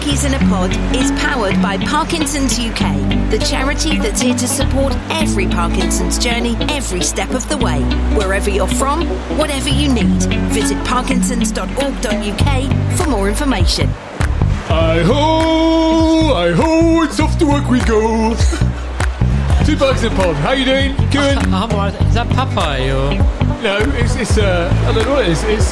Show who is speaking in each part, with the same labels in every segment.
Speaker 1: Becky's in a Pod is powered by Parkinson's UK, the charity that's here to support every Parkinson's journey every step of the way. Wherever you're from, whatever you need, visit parkinsons.org.uk for more information.
Speaker 2: Hi-ho, it's off to work we go. 2 Bugs in a Pod. How you doing? Good?
Speaker 3: I'm alright. Is that Popeye or...?
Speaker 2: No, it's I don't know what it is. It's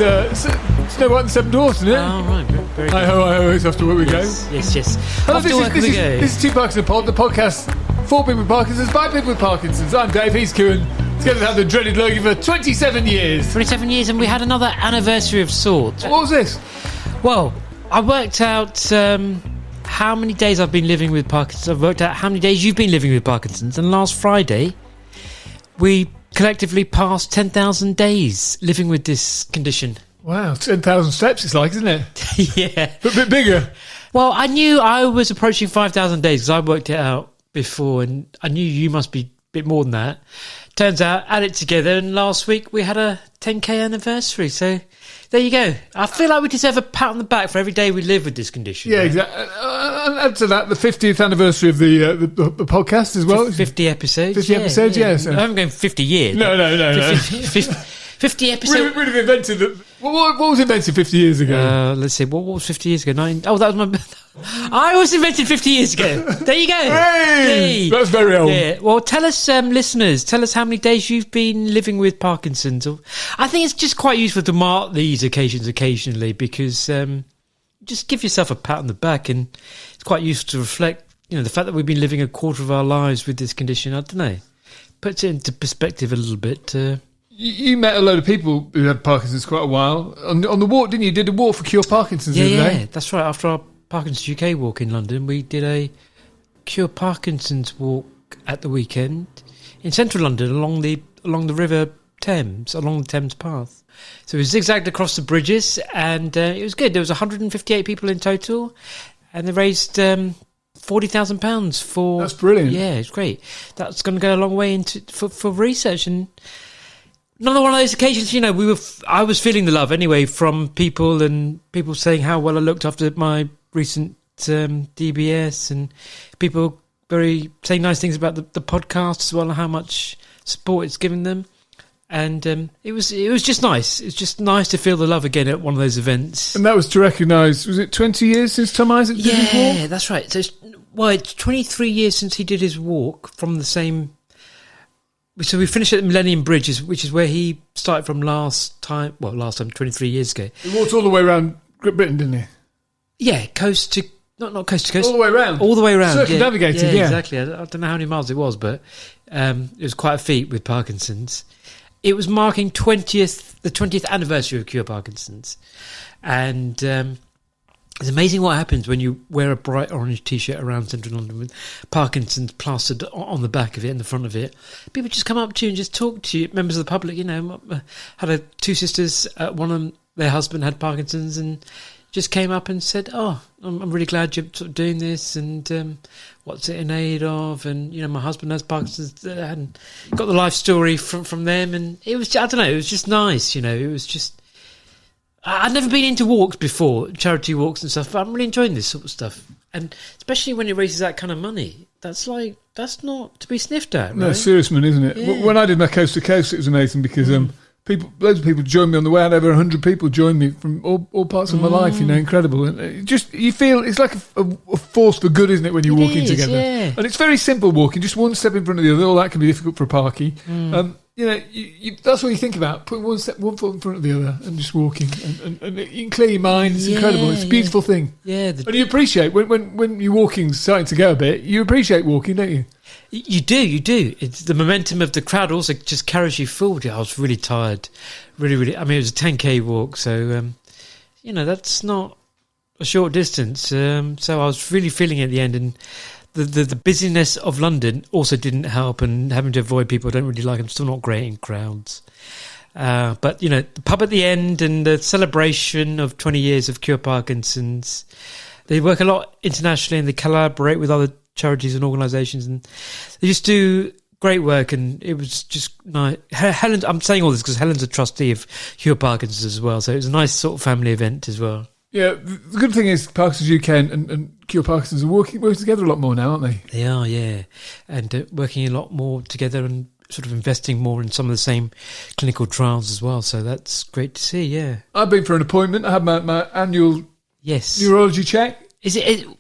Speaker 2: Snow White and the Seven Dwarfs, isn't it?
Speaker 3: Oh, right. Very good.
Speaker 2: Hi-ho, it's off to work we go.
Speaker 3: Yes.
Speaker 2: Hello,
Speaker 3: Off to work we go.
Speaker 2: This is 2 Bugs in a Pod, the podcast for people with Parkinson's, by people with Parkinson's. I'm Dave, he's Kieran. Together we have the dreaded Logie for 27 years.
Speaker 3: 27 years, and we had another anniversary of sorts.
Speaker 2: What was this?
Speaker 3: Well, I worked out how many days I've been living with Parkinson's. I've worked out how many days you've been living with Parkinson's. And last Friday, we collectively passed 10,000 days living with this condition.
Speaker 2: Wow, 10,000 steps it's like, isn't it?
Speaker 3: Yeah.
Speaker 2: But a bit bigger.
Speaker 3: Well, I knew I was approaching 5,000 days because I worked it out before, and I knew you must be a bit more than that. Turns out, add it together, and last week we had a 10k anniversary. So there you go. I feel like we deserve a pat on the back for every day we live with this condition.
Speaker 2: Yeah,
Speaker 3: right?
Speaker 2: exactly. Add to that the 50th anniversary of the podcast as well.
Speaker 3: 50 episodes.
Speaker 2: 50 episodes, yeah. So.
Speaker 3: I haven't going 50 years.
Speaker 2: No.
Speaker 3: 50 episodes.
Speaker 2: We'd have invented the... What was invented 50 years ago?
Speaker 3: Let's see. What was 50 years ago? Oh, that was my... I was invented 50 years ago. There you go.
Speaker 2: Hey! That's very old.
Speaker 3: Yeah. Well, tell us, listeners, tell us how many days you've been living with Parkinson's. I think it's just quite useful to mark these occasions occasionally because just give yourself a pat on the back, and it's quite useful to reflect, the fact that we've been living a quarter of our lives with this condition. I don't know. Puts it into perspective a little bit.
Speaker 2: You met a load of people who had Parkinson's quite a while. On the walk, didn't you? You did a walk for Cure Parkinson's the other day.
Speaker 3: Yeah, that's right. After our Parkinson's UK walk in London, we did a Cure Parkinson's walk at the weekend in central London along the River Thames, along the Thames Path. So we zigzagged across the bridges, and it was good. There was 158 people in total, and they raised £40,000 for...
Speaker 2: That's brilliant.
Speaker 3: Yeah, it's great. That's going to go a long way for research. And another one of those occasions, I was feeling the love anyway from people, and people saying how well I looked after my recent DBS, and people saying nice things about the podcast as well, and how much support it's given them. And it was just nice. It's just nice to feel the love again at one of those events. And
Speaker 2: that was to recognise, was it 20 years since Tom Isaac did his walk?
Speaker 3: Yeah, that's right. So it's 23 years since he did his walk from the same... So we finished at the Millennium Bridge, which is where he started from last time, 23 years ago.
Speaker 2: He walked all the way around Great Britain, didn't he?
Speaker 3: Yeah, coast to... Not coast to coast.
Speaker 2: All the way around.
Speaker 3: All the way around.
Speaker 2: Circumnavigated,
Speaker 3: yeah. Exactly. I don't know how many miles it was, but it was quite a feat with Parkinson's. It was marking the 20th anniversary of Cure Parkinson's. And it's amazing what happens when you wear a bright orange T-shirt around central London with Parkinson's plastered on the back of it and the front of it. People just come up to you and just talk to you, members of the public. Had 2 sisters, one of them, their husband had Parkinson's, and just came up and said, "Oh, I'm really glad you're sort of doing this, and what's it in aid of?" And my husband has Parkinson's, and got the life story from them, and it was, I don't know, it was just nice. It was just, I'd never been into walks before, charity walks and stuff, but I'm really enjoying this sort of stuff, and especially when it raises that kind of money. That's not to be sniffed at. Right?
Speaker 2: No, serious money, isn't it?
Speaker 3: Yeah.
Speaker 2: When I did my coast to coast, it was amazing because loads of people joined me on the way. I had over 100 people join me from all parts of my life. Incredible. And you feel it's like a force for good, isn't it? When you're walking together,
Speaker 3: yeah.
Speaker 2: And it's very simple walking, just one step in front of the other. All that can be difficult for a parkie. That's what you think about: putting one foot in front of the other and just walking, and you can clear your mind. It's incredible. It's a beautiful thing.
Speaker 3: Yeah,
Speaker 2: and you appreciate when you're walking, starting to go a bit. You appreciate walking, don't you?
Speaker 3: You do. It's the momentum of the crowd also just carries you forward. I was really tired, really. I mean, it was a 10k walk, so that's not a short distance. So I was really feeling it at the end, and the busyness of London also didn't help, and having to avoid people I don't really like. I'm still not great in crowds. But the pub at the end and the celebration of 20 years of Cure Parkinson's. They work a lot internationally, and they collaborate with other charities and organisations, and they just do great work. And it was just nice. I'm saying all this because Helen's a trustee of Cure Parkinson's as well, so it was a nice sort of family event as well.
Speaker 2: Yeah, the good thing is Parkinson's UK and Cure Parkinson's are working together a lot more now, aren't they?
Speaker 3: They are, yeah. And working a lot more together and sort of investing more in some of the same clinical trials as well. So that's great to see, yeah.
Speaker 2: I've been for an appointment. I had my annual neurology check.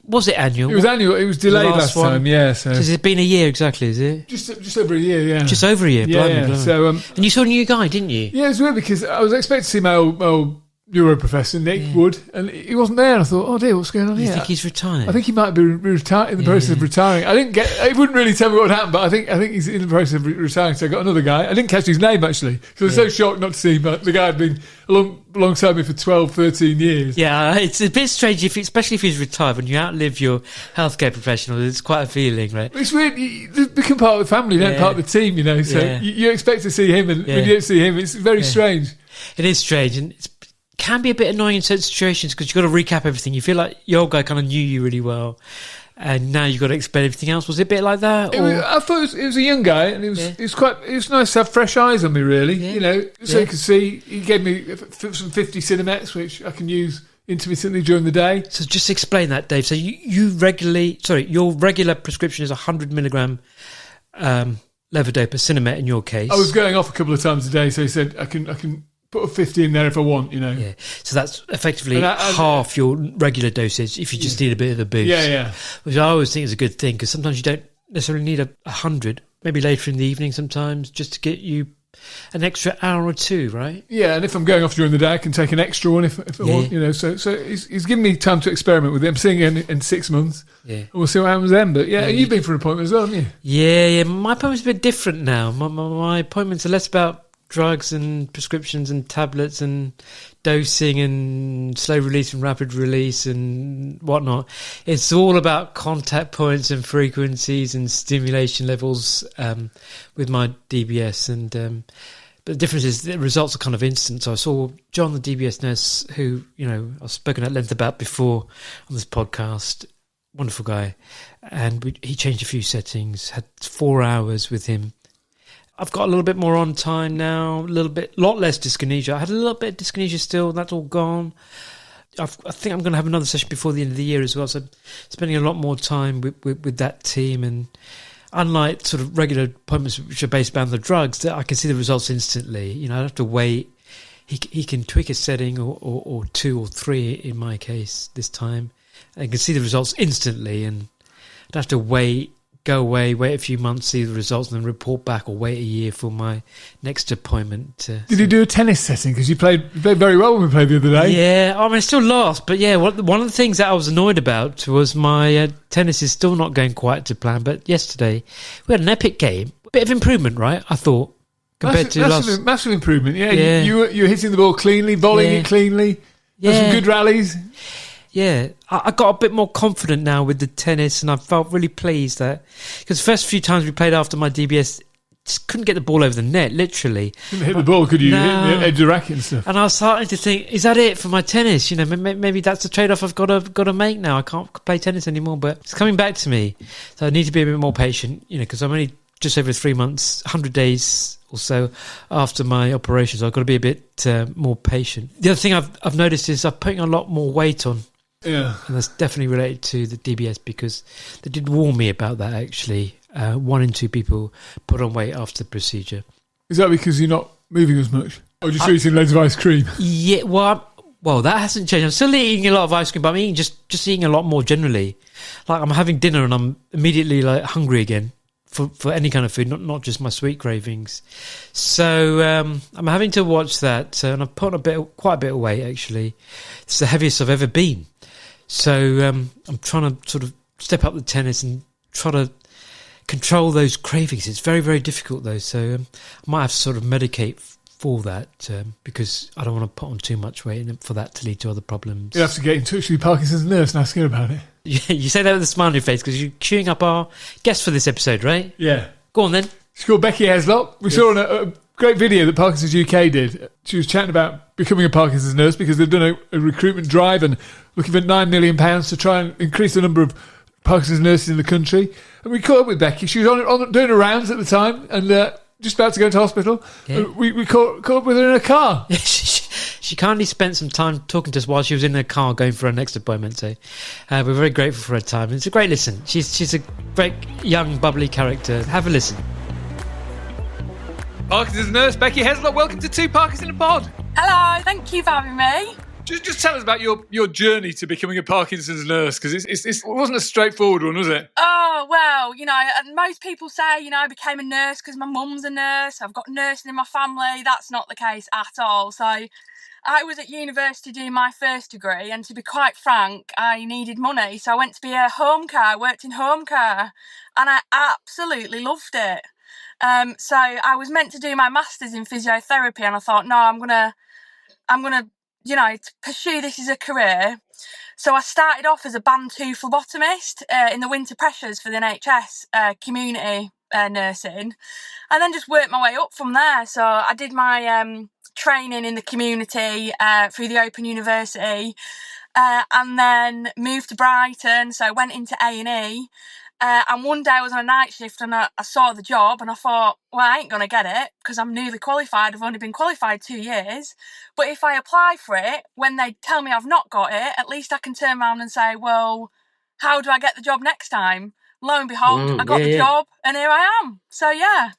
Speaker 3: Was it annual?
Speaker 2: It was annual. It was delayed last time, yeah. So
Speaker 3: has it been a year exactly, is it?
Speaker 2: Just over a year, yeah.
Speaker 3: Just over a year, blimey.
Speaker 2: So,
Speaker 3: and you saw a new guy, didn't you?
Speaker 2: Yeah, it was weird because I was expecting to see my old neuro professor, Nick Wood, and he wasn't there. And I thought, oh dear, what's going on here?
Speaker 3: You think he's retired?
Speaker 2: I think he might be in the process of retiring. He wouldn't really tell me what happened, but I think he's in the process of retiring. So I got another guy. I didn't catch his name actually, because I was so shocked not to see him. But the guy had been alongside me for 12, 13 years.
Speaker 3: Yeah, it's a bit strange, especially if he's retired, when you outlive your healthcare professional. It's quite a feeling, right?
Speaker 2: It's weird. You become part of the family, not part of the team, you know. So you expect to see him, and when you don't see him, it's very strange.
Speaker 3: It is strange, and it can be a bit annoying in certain situations because you've got to recap everything. You feel like your old guy kind of knew you really well, and now you've got to explain everything else. Was it a bit like that?
Speaker 2: I thought it was a young guy, and it was nice to have fresh eyes on me, really. You know, so you could see. He gave me some 50 Cinemets, which I can use intermittently during the day.
Speaker 3: So just explain that, Dave. So your regular prescription is 100 milligram levodopa Cinemet in your case.
Speaker 2: I was going off a couple of times a day, so he said I can put a 50 in there if I want, you know. Yeah,
Speaker 3: so that's effectively half your regular dosage if you just need a bit of a boost.
Speaker 2: Yeah.
Speaker 3: Which I always think is a good thing because sometimes you don't necessarily need 100, maybe later in the evening sometimes, just to get you an extra hour or two, right?
Speaker 2: Yeah, and if I'm going off during the day, I can take an extra one if I want, you know. So he's given me time to experiment with it. I'm seeing it in 6 months. Yeah. And we'll see what happens then. But and you've been for an appointment as well, haven't you?
Speaker 3: Yeah. My appointment's a bit different now. My appointments are less about drugs and prescriptions and tablets and dosing and slow release and rapid release and whatnot. It's all about contact points and frequencies and stimulation levels with my DBS. And but the difference is the results are kind of instant. So I saw John, the DBS nurse, who I've spoken at length about before on this podcast. Wonderful guy, and he changed a few settings. Had 4 hours with him. I've got a little bit more on time now, lot less dyskinesia. I had a little bit of dyskinesia still, that's all gone. I think I'm going to have another session before the end of the year as well, so spending a lot more time with that team. And unlike sort of regular appointments which are based around the drugs, I can see the results instantly. I don't have to wait. He can tweak a setting or 2 or 3 in my case this time. I can see the results instantly, and I don't have to wait. Go away, wait a few months, see the results, and then report back, or wait a year for my next appointment.
Speaker 2: Did you do a tennis setting? Because you played very well when we played the other day.
Speaker 3: Yeah, I still lost, but one of the things that I was annoyed about was my tennis is still not going quite to plan. But yesterday we had an epic game, bit of improvement, right? I thought compared to last,
Speaker 2: massive improvement. Yeah. You were hitting the ball cleanly, volleying it cleanly. Some good rallies.
Speaker 3: Yeah, I got a bit more confident now with the tennis, and I felt really pleased that because the first few times we played after my DBS, just couldn't get the ball over the net, literally.
Speaker 2: Couldn't hit the ball, could you? No. Hit the edge of the racket and stuff.
Speaker 3: And I was starting to think, is that it for my tennis? Maybe that's the trade-off I've got to make now. I can't play tennis anymore, but it's coming back to me. So I need to be a bit more patient, because I'm only just over 3 months, 100 days or so after my operation, so I've got to be a bit more patient. The other thing I've noticed is I'm putting a lot more weight on.
Speaker 2: Yeah.
Speaker 3: And that's definitely related to the DBS because they did warn me about that, actually. 1 in 2 people put on weight after the procedure.
Speaker 2: Is that because you're not moving as much? Or just eating loads of ice cream?
Speaker 3: Yeah, well, that hasn't changed. I'm still eating a lot of ice cream, but I'm eating just eating a lot more generally. Like, I'm having dinner and I'm immediately hungry again for any kind of food, not just my sweet cravings. So I'm having to watch that, and I've put on quite a bit of weight, actually. It's the heaviest I've ever been. So I'm trying to sort of step up the tennis and try to control those cravings. It's very, very difficult, though. So I might have to sort of medicate for that because I don't want to put on too much weight and for that to lead to other problems.
Speaker 2: You have to get in touch with Parkinson's nurse and ask her about it.
Speaker 3: Yeah, you say that with a smile on your face because you're queuing up our guest for this episode, right?
Speaker 2: Yeah.
Speaker 3: Go on, then.
Speaker 2: She's called Becky Heslop. We saw a great video that Parkinson's UK did. She was chatting about becoming a Parkinson's nurse because they've done a recruitment drive and looking for £9 million to try and increase the number of Parkinson's nurses in the country. And we caught up with Becky. She was on doing her rounds at the time and just about to go into hospital. Yeah. We caught up with her in a car.
Speaker 3: She kindly spent some time talking to us while she was in her car going for her next appointment. So we're very grateful for her time. It's a great listen. She's a great young bubbly character. Have a listen.
Speaker 2: Parkinson's nurse Becky Heslop, welcome to Two Parkinson in a Pod.
Speaker 4: Hello, thank you for having me.
Speaker 2: Just tell us about your journey to becoming a Parkinson's nurse, because it wasn't a straightforward one, was it?
Speaker 4: Oh, well, and most people say, I became a nurse because my mum's a nurse. I've got nursing in my family. That's not the case at all. So I was at university doing my first degree, and to be quite frank, I needed money. So I went to be a home care, worked in home care, and I absolutely loved it. So I was meant to do my master's in physiotherapy, and I thought, no, I'm gonna to pursue this as a career. So I started off as a band 2 phlebotomist in the winter pressures for the NHS community nursing, and then just worked my way up from there. So I did my training in the community through the Open University, and then moved to Brighton. So I went into A&E. And one day I was on a night shift and I saw the job and I thought, well, I ain't going to get it because I'm newly qualified. I've only been qualified 2 years. But if I apply for it, when they tell me I've not got it, at least I can turn around and say, well, how do I get the job next time? Lo and behold, I got the job and here I am. So, yeah.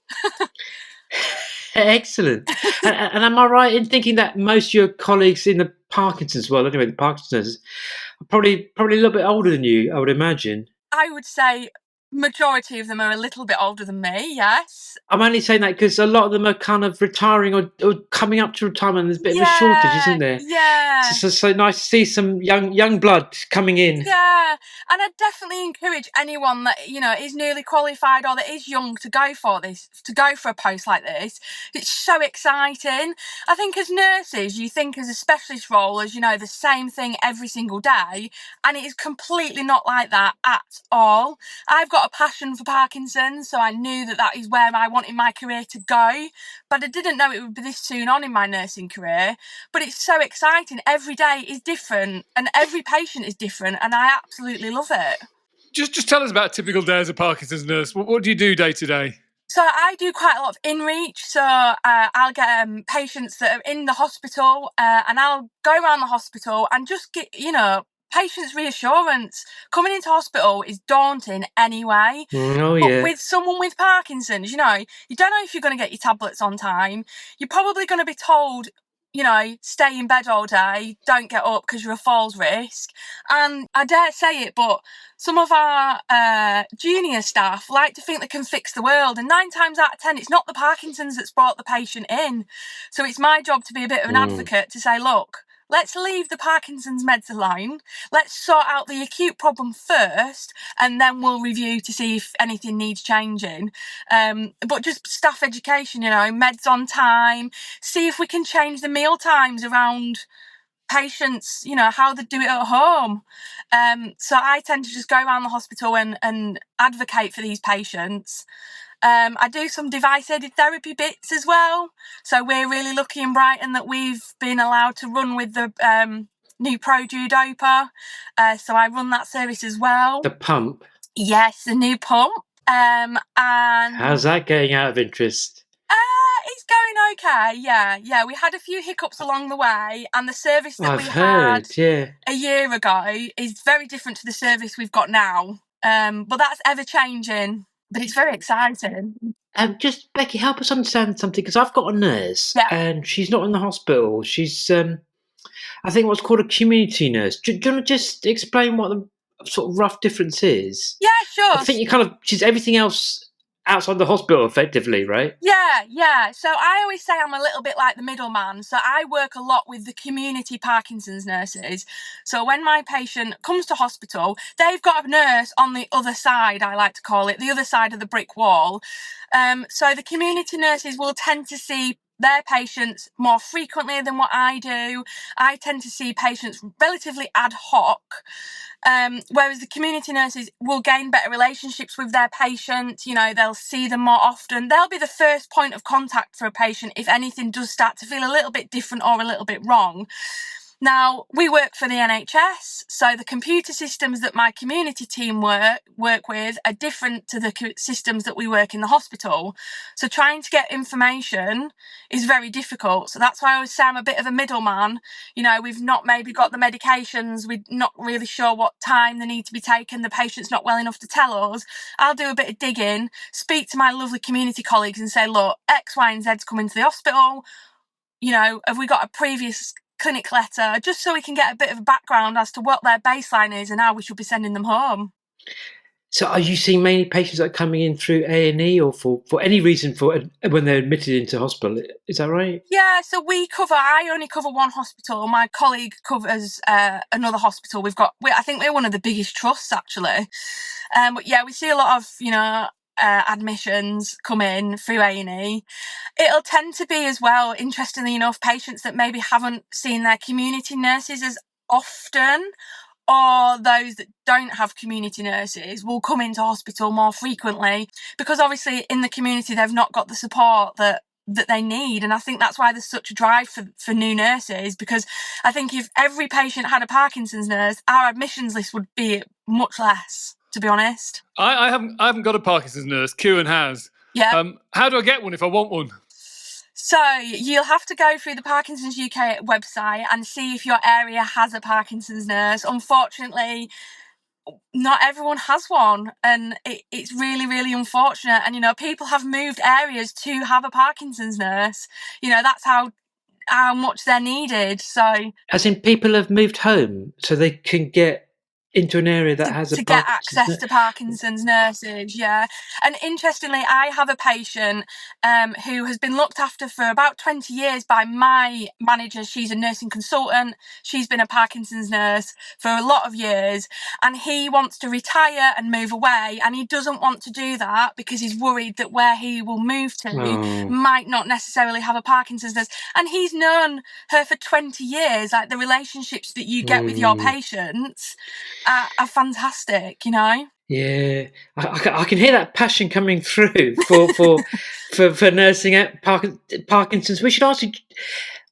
Speaker 3: Excellent. and am I right in thinking that most of your colleagues in the Parkinson's world, anyway, the Parkinson's, are probably a little bit older than you, I would imagine?
Speaker 4: I would say majority of them are a little bit older than me, yes.
Speaker 3: I'm only saying that because a lot of them are kind of retiring or coming up to retirement. There's a bit of a shortage, isn't there?
Speaker 4: Yeah.
Speaker 3: So nice to see some young blood coming in.
Speaker 4: Yeah, and I'd definitely encourage anyone that, is newly qualified or that is young to go for a post like this. It's so exciting. I think as nurses, you think as a specialist role as, the same thing every single day, and it is completely not like that at all. I've got a passion for Parkinson's, so I knew that is where I wanted my career to go, but I didn't know it would be this soon on in my nursing career. But it's so exciting. Every day is different and every patient is different, and I absolutely love it.
Speaker 2: Just tell us about a typical day as a Parkinson's nurse. What do you do day to day?
Speaker 4: So I do quite a lot of in-reach. So I'll get patients that are in the hospital and I'll go around the hospital and just get, patients' reassurance. Coming into hospital is daunting anyway. But with someone with Parkinson's, you don't know if you're going to get your tablets on time. You're probably going to be told, stay in bed all day, don't get up because you're a falls risk. And I dare say it, but some of our junior staff like to think they can fix the world. And 9 times out of 10, it's not the Parkinson's that's brought the patient in. So it's my job to be a bit of an advocate to say, look, let's leave the Parkinson's meds alone. Let's sort out the acute problem first, and then we'll review to see if anything needs changing. But just staff education, meds on time, see if we can change the meal times around patients, how they do it at home. So I tend to just go around the hospital and advocate for these patients. I do some device-aided therapy bits as well. So we're really lucky in Brighton that we've been allowed to run with the new Produodopa. So I run that service as well.
Speaker 3: The pump?
Speaker 4: Yes, the new pump. And
Speaker 3: how's that going out of interest?
Speaker 4: It's going okay, yeah. We had a few hiccups along the way, and the service that had a year ago is very different to the service we've got now. But that's ever-changing. But it's very exciting.
Speaker 3: Just, Becky, help us understand something, because I've got a nurse, and she's not in the hospital. She's, I think, what's called a community nurse. Do you want to just explain what the sort of rough difference is?
Speaker 4: Yeah, sure.
Speaker 3: I think she's everything else outside the hospital, effectively, right?
Speaker 4: Yeah. So I always say I'm a little bit like the middleman. So I work a lot with the community Parkinson's nurses. So when my patient comes to hospital, they've got a nurse on the other side, I like to call it, the other side of the brick wall. So the community nurses will tend to see their patients more frequently than what I do. I tend to see patients relatively ad hoc. Whereas the community nurses will gain better relationships with their patients, they'll see them more often. They'll be the first point of contact for a patient if anything does start to feel a little bit different or a little bit wrong. Now, we work for the NHS, so the computer systems that my community team work with are different to the systems that we work in the hospital. So trying to get information is very difficult. So that's why I always say I'm a bit of a middleman. You know, we've not maybe got the medications, we're not really sure what time they need to be taken, the patient's not well enough to tell us. I'll do a bit of digging, speak to my lovely community colleagues and say, look, X, Y and Z's coming to the hospital. You know, have we got a previous clinic letter, just so we can get a bit of a background as to what their baseline is and how we should be sending them home.
Speaker 3: So are you seeing mainly patients that are coming in through A&E or for any reason for when they're admitted into hospital? Is that right?
Speaker 4: Yeah, so I only cover one hospital. My colleague covers another hospital. I think we're one of the biggest trusts, actually. But yeah, we see a lot of, admissions come in through A&E. It'll tend to be as well, interestingly enough, patients that maybe haven't seen their community nurses as often, or those that don't have community nurses will come into hospital more frequently, because obviously in the community they've not got the support that they need. And I think that's why there's such a drive for new nurses, because I think if every patient had a Parkinson's nurse, our admissions list would be much less, to be honest.
Speaker 2: I haven't got a Parkinson's nurse. Kieran has.
Speaker 4: Yeah.
Speaker 2: How do I get one if I want one?
Speaker 4: So you'll have to go through the Parkinson's UK website and see if your area has a Parkinson's nurse. Unfortunately, not everyone has one, and it's really, really unfortunate. And, people have moved areas to have a Parkinson's nurse. That's how much they're needed. So,
Speaker 3: as in people have moved home so they can get into an area that has
Speaker 4: to get access to Parkinson's nurses, yeah. And interestingly, I have a patient who has been looked after for about 20 years by my manager. She's a nursing consultant. She's been a Parkinson's nurse for a lot of years, and he wants to retire and move away, and he doesn't want to do that because he's worried that where he will move to might not necessarily have a Parkinson's nurse. And he's known her for 20 years. Like, the relationships that you get with your patients are fantastic,
Speaker 3: Yeah, I can hear that passion coming through for nursing out Parkinson's. We should ask you,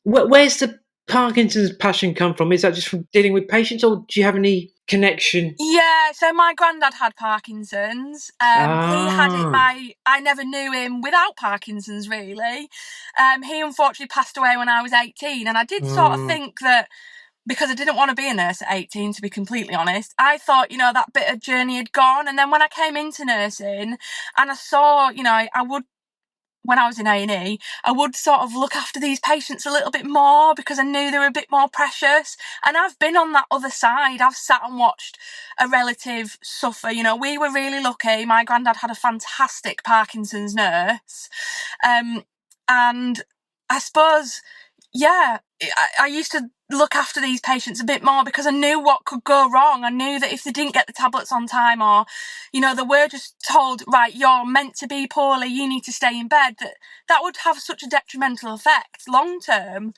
Speaker 3: where's the Parkinson's passion come from? Is that just from dealing with patients, or do you have any connection?
Speaker 4: Yeah, so my granddad had Parkinson's. He had it I never knew him without Parkinson's, really. He unfortunately passed away when I was 18, and I did sort of think that, because I didn't want to be a nurse at 18, to be completely honest. I thought, that bit of journey had gone. And then when I came into nursing and I saw, when I was in A&E, I would sort of look after these patients a little bit more because I knew they were a bit more precious. And I've been on that other side. I've sat and watched a relative suffer. We were really lucky. My granddad had a fantastic Parkinson's nurse. And I suppose, yeah, I used to look after these patients a bit more because I knew what could go wrong. I knew that if they didn't get the tablets on time, or, they were just told, right, you're meant to be poorly, you need to stay in bed, that would have such a detrimental effect long term.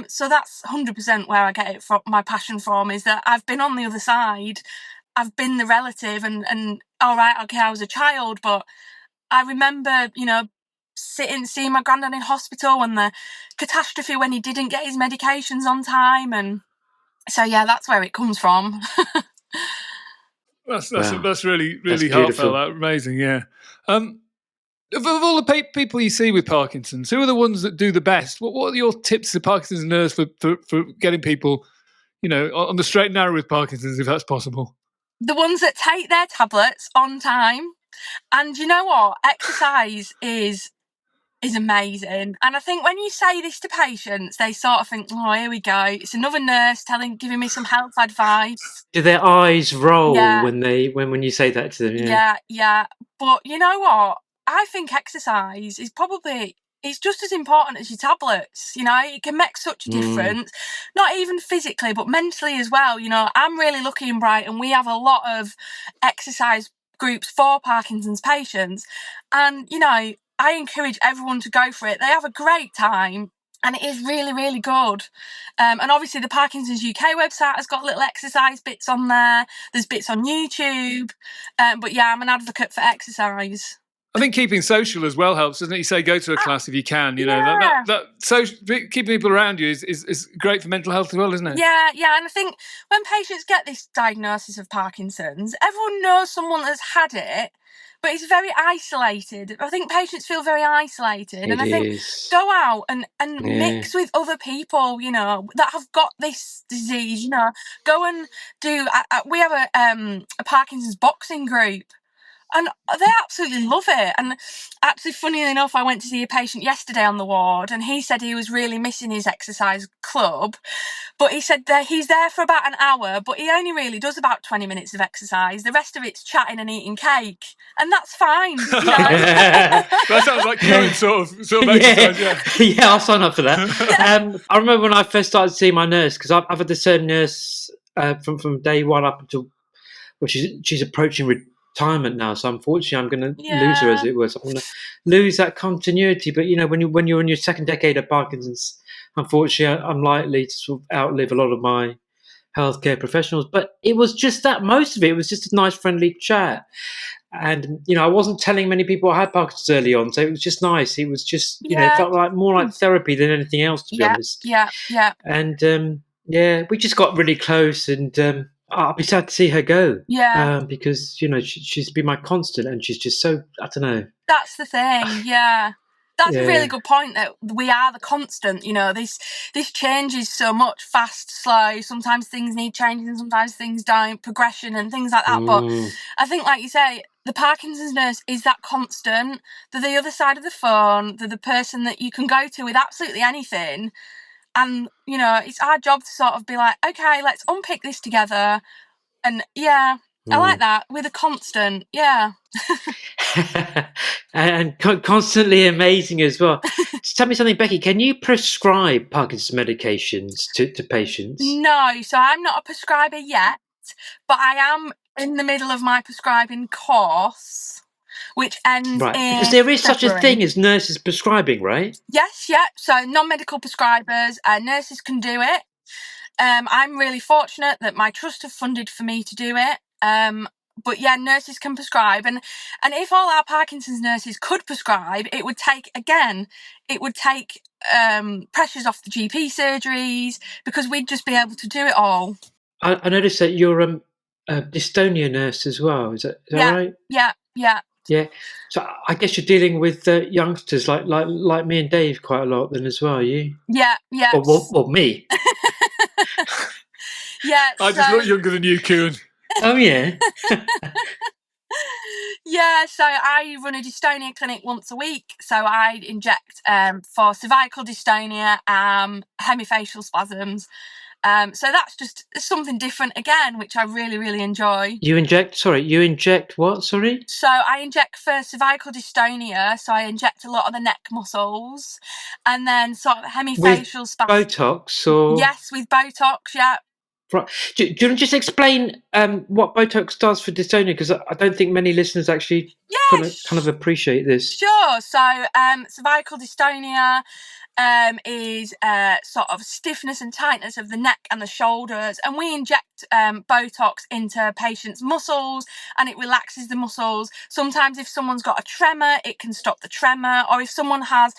Speaker 4: So that's 100% where I get it from. My passion from is that I've been on the other side. I've been the relative, and all right, okay, I was a child, but I remember, seeing my granddad in hospital and the catastrophe when he didn't get his medications on time. And so, yeah, that's where it comes from.
Speaker 2: That's really, really heartfelt. That's amazing, yeah. Of all the people you see with Parkinson's, who are the ones that do the best? What are your tips to Parkinson's nurse for getting people, on the straight and narrow with Parkinson's, if that's possible?
Speaker 4: The ones that take their tablets on time. And you know what? Exercise is amazing. And I think when you say this to patients, they sort of think, oh, here we go. It's another nurse giving me some health advice.
Speaker 3: Do their eyes roll when you say that to them?
Speaker 4: Yeah. But you know what? I think exercise is it's just as important as your tablets. It can make such a difference, not even physically, but mentally as well. I'm really lucky in Brighton. We have a lot of exercise groups for Parkinson's patients. And, I encourage everyone to go for it. They have a great time, and it is really, really good. And obviously the Parkinson's UK website has got little exercise bits on there. There's bits on YouTube. But yeah, I'm an advocate for exercise.
Speaker 2: I think keeping social as well helps, doesn't it? You say go to a class if you can. You know keeping people around you is great for mental health as well, isn't it?
Speaker 4: Yeah, and I think when patients get this diagnosis of Parkinson's, everyone knows someone that's had it, but it's very isolated. I think patients feel very isolated, and I think go out and mix with other people, that have got this disease. Go and do. We have a Parkinson's boxing group. And they absolutely love it. And actually, funnily enough, I went to see a patient yesterday on the ward, and he said he was really missing his exercise club. But he said that he's there for about an hour, but he only really does about 20 minutes of exercise. The rest of it's chatting and eating cake. And that's fine.
Speaker 2: That sounds like current sort of exercise,
Speaker 3: Yeah, I'll sign up for that. I remember when I first started seeing my nurse, because I've had the same nurse from day one up until, well, she's approaching retirement now, so unfortunately I'm going to lose her, as it were. So I'm going to lose that continuity. But when you're in your second decade of Parkinson's, unfortunately I'm likely to sort of outlive a lot of my healthcare professionals. But it was just that, most of it was just a nice friendly chat, and I wasn't telling many people I had Parkinson's early on, so it was just nice. It was just it felt like more like therapy than anything else, to be honest. And we just got really close, and I'll be sad to see her go. Because she's been my constant, and she's just so, I don't know.
Speaker 4: That's the thing. That's a really good point, that we are the constant. This changes so much, fast, slow. Sometimes things need changing, and sometimes things don't. Progression and things like that. But I think, like you say, the Parkinson's nurse is that constant. They're the other side of the phone. They're the person that you can go to with absolutely anything. And, it's our job to sort of be like, okay, let's unpick this together. And I like that, with a constant,
Speaker 3: And constantly amazing as well. Just tell me something, Becky, can you prescribe Parkinson's medications to patients?
Speaker 4: No, so I'm not a prescriber yet, but I am in the middle of my prescribing course, which ends in
Speaker 3: because there is
Speaker 4: February.
Speaker 3: Such a thing as nurses prescribing, right?
Speaker 4: Yes, so non-medical prescribers, nurses can do it. I'm really fortunate that my trust have funded for me to do it. But nurses can prescribe, and if all our Parkinson's nurses could prescribe, it would take pressures off the GP surgeries, because we'd just be able to do it all.
Speaker 3: I noticed that you're a dystonia nurse as well. Is that right? Yeah. So I guess you're dealing with youngsters like me and Dave quite a lot then as well, are you?
Speaker 4: Yeah.
Speaker 3: Well, me.
Speaker 2: I just look younger than you, Kieran.
Speaker 3: Oh, yeah.
Speaker 4: So I run a dystonia clinic once a week. So I inject for cervical dystonia, hemifacial spasms. So that's just something different again, which I really, really enjoy.
Speaker 3: You inject what, sorry?
Speaker 4: So I inject for cervical dystonia, so I inject a lot of the neck muscles, and then sort of hemifacial spasms.
Speaker 3: Botox or?
Speaker 4: Yes, with Botox,
Speaker 3: Right. Do you want to just explain what Botox does for dystonia? Because I don't think many listeners actually kind of appreciate this.
Speaker 4: Sure. So cervical dystonia is sort of stiffness and tightness of the neck and the shoulders, and we inject Botox into patients' muscles, and it relaxes the muscles. Sometimes if someone's got a tremor, it can stop the tremor, or if someone has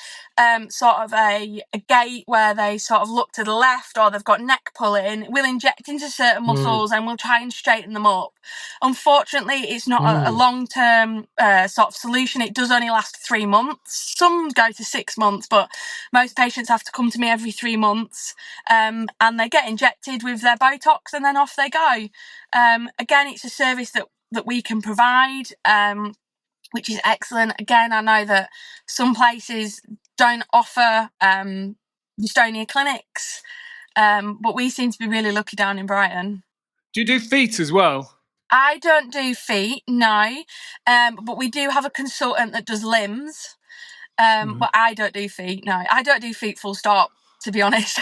Speaker 4: sort of a gait where they sort of look to the left, or they've got neck pulling, we'll inject into certain muscles and we'll try and straighten them up. Unfortunately, it's not a long-term sort of solution. It does only last 3 months. Some go to 6 months, but most patients have to come to me every 3 months, and they get injected with their Botox, and then off they go. Again, it's a service that we can provide, which is excellent. Again, I know that some places don't offer dystonia clinics, but we seem to be really lucky down in Brighton.
Speaker 2: Do you do feet as well?
Speaker 4: I don't do feet, no, but we do have a consultant that does limbs. But I don't do feet. No, I don't do feet, full stop, to be honest.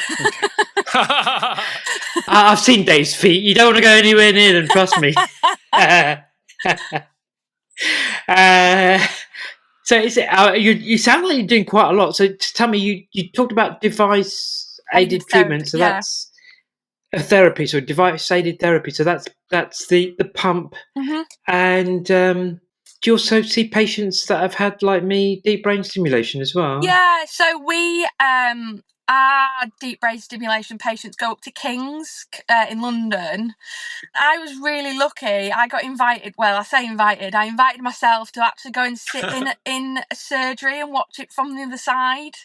Speaker 3: I've seen Dave's feet. You don't want to go anywhere near them, trust me. So is it, you sound like you're doing quite a lot. So tell me, you talked about device-aided treatment. So that's a therapy, so device-aided therapy. So that's the pump. And Do you also see patients that have had, like me, deep brain stimulation as well?
Speaker 4: Yeah, so we, our deep brain stimulation patients go up to King's in London. I was really lucky. I got invited. Well, I say invited. I invited myself to actually go and sit in a surgery and watch it from the other side.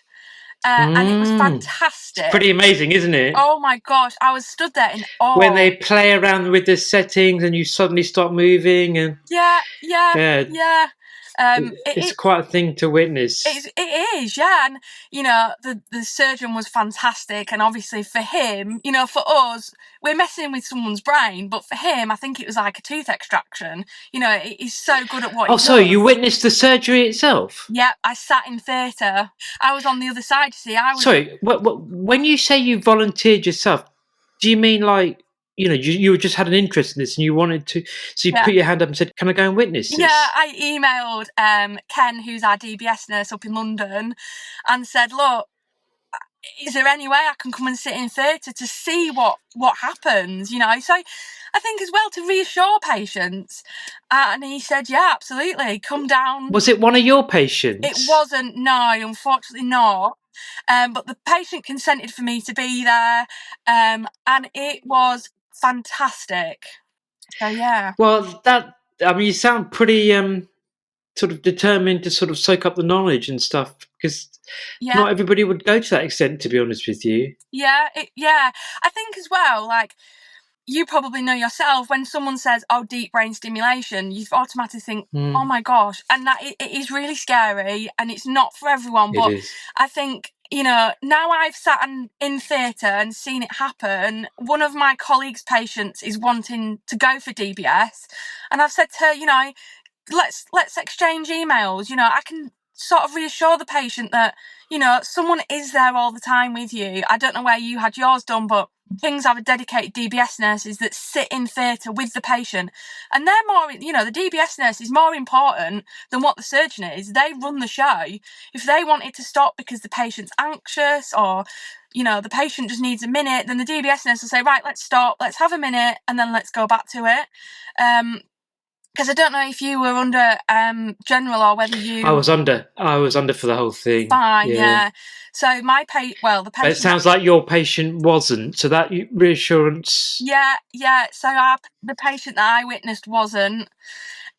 Speaker 4: And it was fantastic.
Speaker 3: It's pretty amazing, isn't it?
Speaker 4: Oh my gosh, I was stood there in awe.
Speaker 3: When they play around with the settings and you suddenly stop moving and
Speaker 4: yeah.
Speaker 3: It's quite a thing to witness.
Speaker 4: It is, yeah. And, you know, the surgeon was fantastic. And obviously for him, you know, for us, we're messing with someone's brain. But for him, I think it was like a tooth extraction. You know, he's so good at what he does.
Speaker 3: So you witnessed the surgery itself?
Speaker 4: Yeah, I sat in theatre. I was on the other side, you see.
Speaker 3: Sorry, when you say you volunteered yourself, do you mean like, you know, you just had an interest in this and you wanted to, so you put your hand up and said, can I go and witness this?
Speaker 4: Yeah, I emailed Ken, who's our DBS nurse up in London, and said, look, is there any way I can come and sit in theatre to see what happens, you know? So I think as well to reassure patients. And he said, yeah, absolutely, come down.
Speaker 3: Was it one of your patients?
Speaker 4: It wasn't, no, unfortunately not. But the patient consented for me to be there, and it was fantastic. So yeah.
Speaker 3: Well, you sound pretty sort of determined to sort of soak up the knowledge and stuff, because not everybody would go to that extent, to be honest with you.
Speaker 4: Yeah, I think as well, like, you probably know yourself, when someone says, oh, deep brain stimulation, you automatically think, oh my gosh, and that it is really scary, and it's not for everyone. But I think, you know, now I've sat in theatre and seen it happen, one of my colleagues' patients is wanting to go for DBS, and I've said to her, you know, let's exchange emails. You know, I can sort of reassure the patient that, you know, someone is there all the time with you. I don't know where you had yours done, but King's have a dedicated DBS nurses that sit in theatre with the patient, and they're more, you know, the DBS nurse is more important than what the surgeon is. They run the show. If they want it to stop because the patient's anxious, or, you know, the patient just needs a minute, then the DBS nurse will say, right, let's stop, let's have a minute, and then let's go back to it. Because I don't know if you were under general or whether you...
Speaker 3: I was under for the whole thing.
Speaker 4: Fine, yeah. So the patient...
Speaker 3: But it sounds like your patient wasn't, so that reassurance...
Speaker 4: Yeah. So the patient that I witnessed wasn't.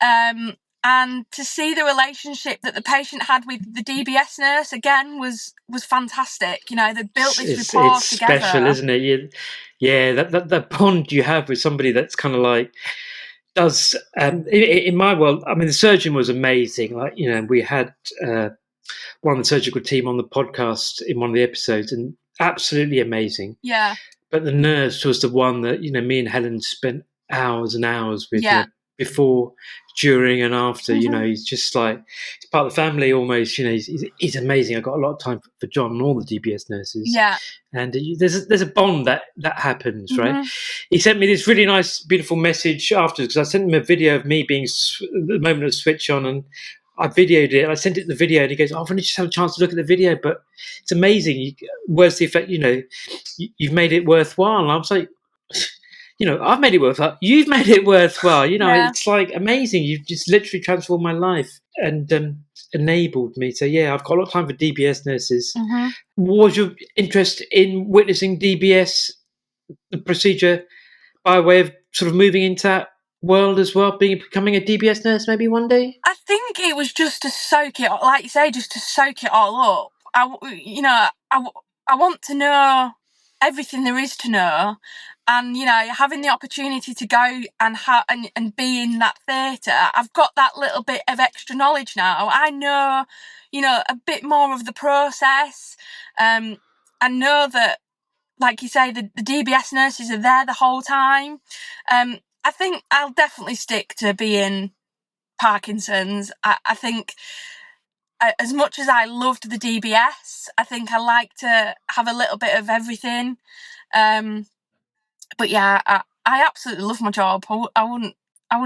Speaker 4: And to see the relationship that the patient had with the DBS nurse, again, was fantastic. You know, they built this rapport together.
Speaker 3: It's special, isn't it? That bond you have with somebody that's kind of like... does in my world, I mean, the surgeon was amazing. Like, you know, we had one of the surgical team on the podcast in one of the episodes, and absolutely amazing.
Speaker 4: Yeah.
Speaker 3: But the nurse was the one that, you know, me and Helen spent hours and hours with. You know, before, during, and after. You know, he's just like, he's part of the family almost. You know, he's amazing. I've got a lot of time for John and all the DBS nurses.
Speaker 4: Yeah.
Speaker 3: And there's a bond that happens, right? He sent me this really nice, beautiful message afterwards, because I sent him a video of me being the moment of switch on, and I videoed it. I sent it the video, and he goes, "Oh, I've only just had a chance to look at the video, but it's amazing. Words to the effect, you know, you've made it worthwhile." And I was like, you know, I've made it worthwhile. You've made it worthwhile. You know, it's like amazing. You've just literally transformed my life and enabled me. So yeah, I've got a lot of time for DBS nurses. What was your interest in witnessing DBS, the procedure, by way of sort of moving into that world as well, becoming a DBS nurse maybe one day?
Speaker 4: I think it was just to soak it, like you say, just to soak it all up. I want to know everything there is to know. And, you know, having the opportunity to go and be in that theatre, I've got that little bit of extra knowledge now. I know, you know, a bit more of the process. I know that, like you say, the DBS nurses are there the whole time. I think I'll definitely stick to being Parkinson's. I think, as much as I loved the DBS, I think I like to have a little bit of everything. But yeah, I absolutely love my job. I wouldn't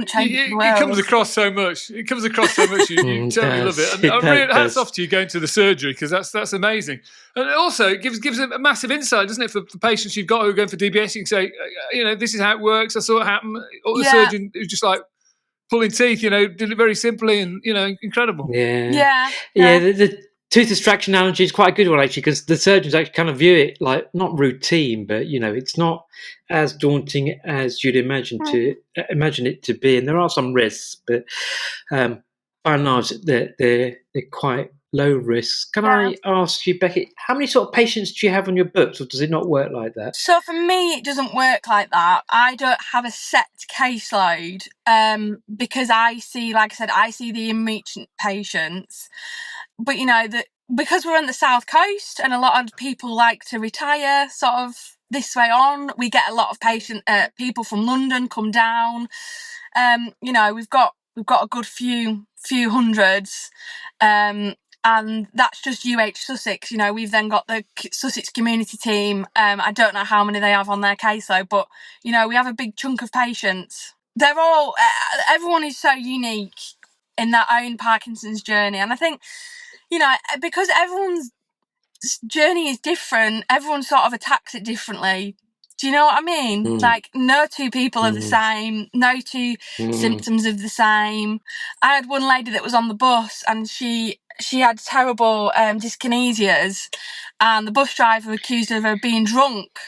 Speaker 4: change it.
Speaker 2: It comes across so much. You totally love it. And really, hats off to you going to the surgery, because that's amazing. And also, it gives a massive insight, doesn't it, for patients you've got who are going for DBS. You can say, you know, this is how it works. I saw it happen. Or the surgeon who's just like, pulling teeth, did it very simply and, incredible.
Speaker 3: Yeah. The tooth extraction analogy is quite a good one, actually, because the surgeons actually kind of view it like not routine, but it's not as daunting as you'd imagine it to be, and there are some risks, but by and large, they're quite low risks. Can I ask you, Becky, how many sort of patients do you have on your books, or does it not work like that?
Speaker 4: So for me, it doesn't work like that. I don't have a set caseload because I see, like I said, I see the in-reach patients. But, because we're on the South Coast and a lot of people like to retire sort of this way on, we get a lot of people from London come down. We've got a good few hundreds. And that's just UH Sussex. We've then got the Sussex community team. I don't know how many they have on their caseload, but, we have a big chunk of patients. They're all, everyone is so unique in their own Parkinson's journey. And I think, because everyone's journey is different, everyone sort of attacks it differently. Do you know what I mean? Like, no two people are the same, no two symptoms are the same. I had one lady that was on the bus and she had terrible dyskinesias, and the bus driver accused her of being drunk.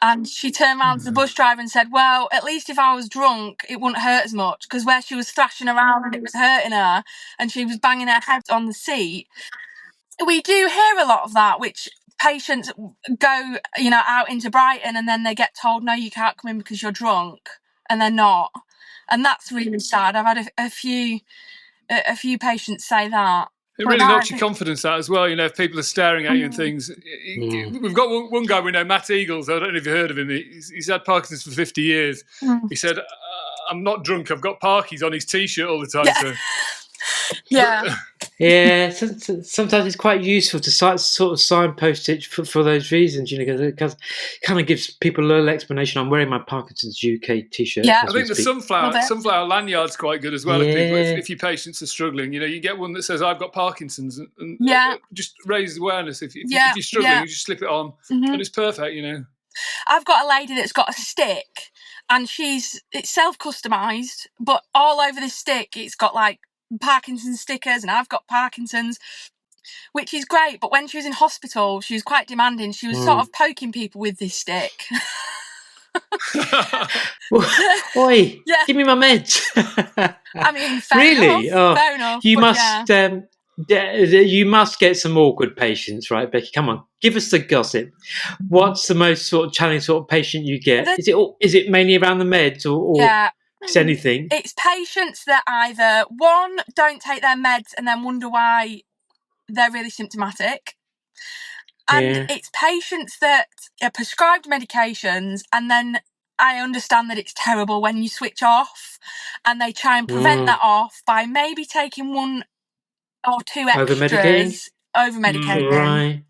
Speaker 4: And she turned around to the bus driver and said, well, at least if I was drunk, it wouldn't hurt as much, because where she was thrashing around and it was hurting her and she was banging her head on the seat. We do hear a lot of that, which patients go, out into Brighton and then they get told, no, you can't come in because you're drunk, and they're not. And that's really sad. I've had a few patients say that.
Speaker 2: It really knocks your confidence out as well, if people are staring at you and things. We've got one guy we know, Matt Eagles. I don't know if you've heard of him. He's had Parkinson's for 50 years. He said, I'm not drunk, I've got Parkies on his T-shirt all the time.
Speaker 4: Yeah.
Speaker 2: So.
Speaker 4: Yeah.
Speaker 3: Yeah, sometimes it's quite useful to sort of signpost it for those reasons, because it kind of gives people a little explanation. I'm wearing my Parkinson's UK T-shirt.
Speaker 4: Yeah,
Speaker 2: I think the sunflower lanyard's quite good as well. If your patients are struggling, you get one that says I've got Parkinson's, and just raises awareness. If you're struggling, you just slip it on, and it's perfect.
Speaker 4: I've got a lady that's got a stick, and it's self-customized, but all over this stick it's got like Parkinson's stickers, and I've got Parkinson's, which is great. But when she was in hospital, she was quite demanding. She was sort of poking people with this stick.
Speaker 3: Oi, give me my meds.
Speaker 4: I mean, fair enough.
Speaker 3: You must you must get some awkward patients, right, Becky? Come on, give us the gossip. What's the most sort of challenging sort of patient you get? Is it mainly around the meds, or is anything?
Speaker 4: It's patients that either, one, don't take their meds and then wonder why they're really symptomatic. And it's patients that are prescribed medications, and then I understand that it's terrible when you switch off, and they try and prevent that off by maybe taking one or two extras. Over-medicating.
Speaker 3: Right.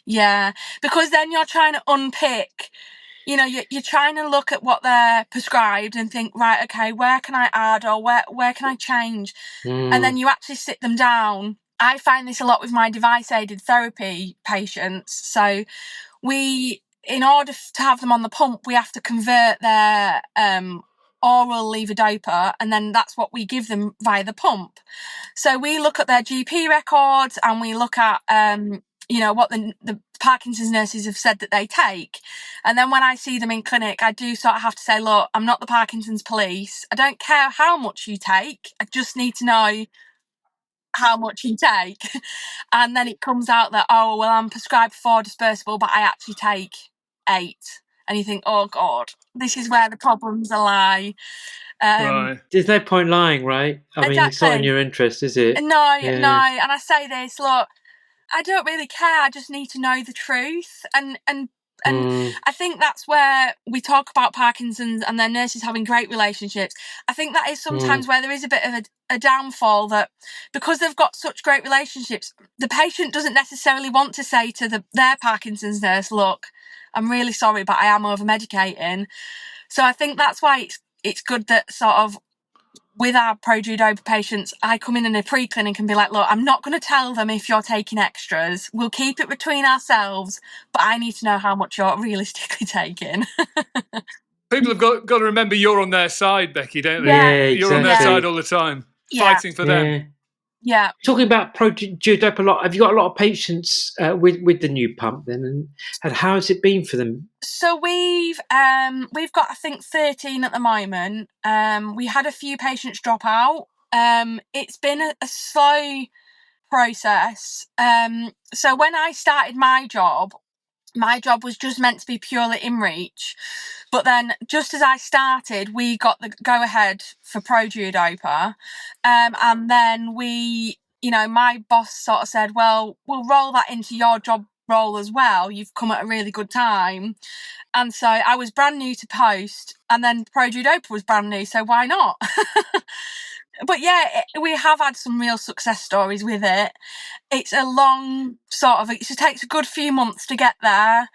Speaker 4: Yeah, because then you're trying to unpick, you're trying to look at what they're prescribed and think, right, okay, where can I add, or where can I change? And then you actually sit them down. I find this a lot with my device-aided therapy patients. So in order to have them on the pump, we have to convert their oral levodopa, and then that's what we give them via the pump. So we look at their GP records, and we look at what the Parkinson's nurses have said that they take. And then when I see them in clinic, I do sort of have to say, look, I'm not the Parkinson's police. I don't care how much you take. I just need to know how much you take. And then it comes out that, oh, well, I'm prescribed 4 dispersible, but I actually take 8. And you think, oh, God, this is where the problems lie.
Speaker 2: Right.
Speaker 3: There's no point lying, right? I mean, it's not in your interest, is it?
Speaker 4: No. And I say this, look, I don't really care. I just need to know the truth. And I think that's where we talk about Parkinson's and their nurses having great relationships. I think that is sometimes where there is a bit of a downfall, that because they've got such great relationships, the patient doesn't necessarily want to say to their Parkinson's nurse, look, I'm really sorry, but I am over-medicating. So I think that's why it's good that sort of with our Produodopa patients, I come in a pre-clinic and be like, look, I'm not going to tell them if you're taking extras. We'll keep it between ourselves, but I need to know how much you're realistically taking.
Speaker 2: People have got to remember you're on their side, Becky, don't they?
Speaker 4: Yeah,
Speaker 2: You're on their
Speaker 3: exactly.
Speaker 2: side all the time, fighting for them.
Speaker 4: Yeah.
Speaker 3: Talking about Produodopa a lot, have you got a lot of patients with the new pump then, and how has it been for them?
Speaker 4: So we've got, I think, 13 at the moment. We had a few patients drop out. It's been a slow process. So when I started my job was just meant to be purely InReach. But then just as I started, we got the go-ahead for Produodopa. And then my boss sort of said, well, we'll roll that into your job role as well. You've come at a really good time. And so I was brand new to post, and then Produodopa was brand new, so why not? But yeah, we have had some real success stories with it. It's a long it takes a good few months to get there.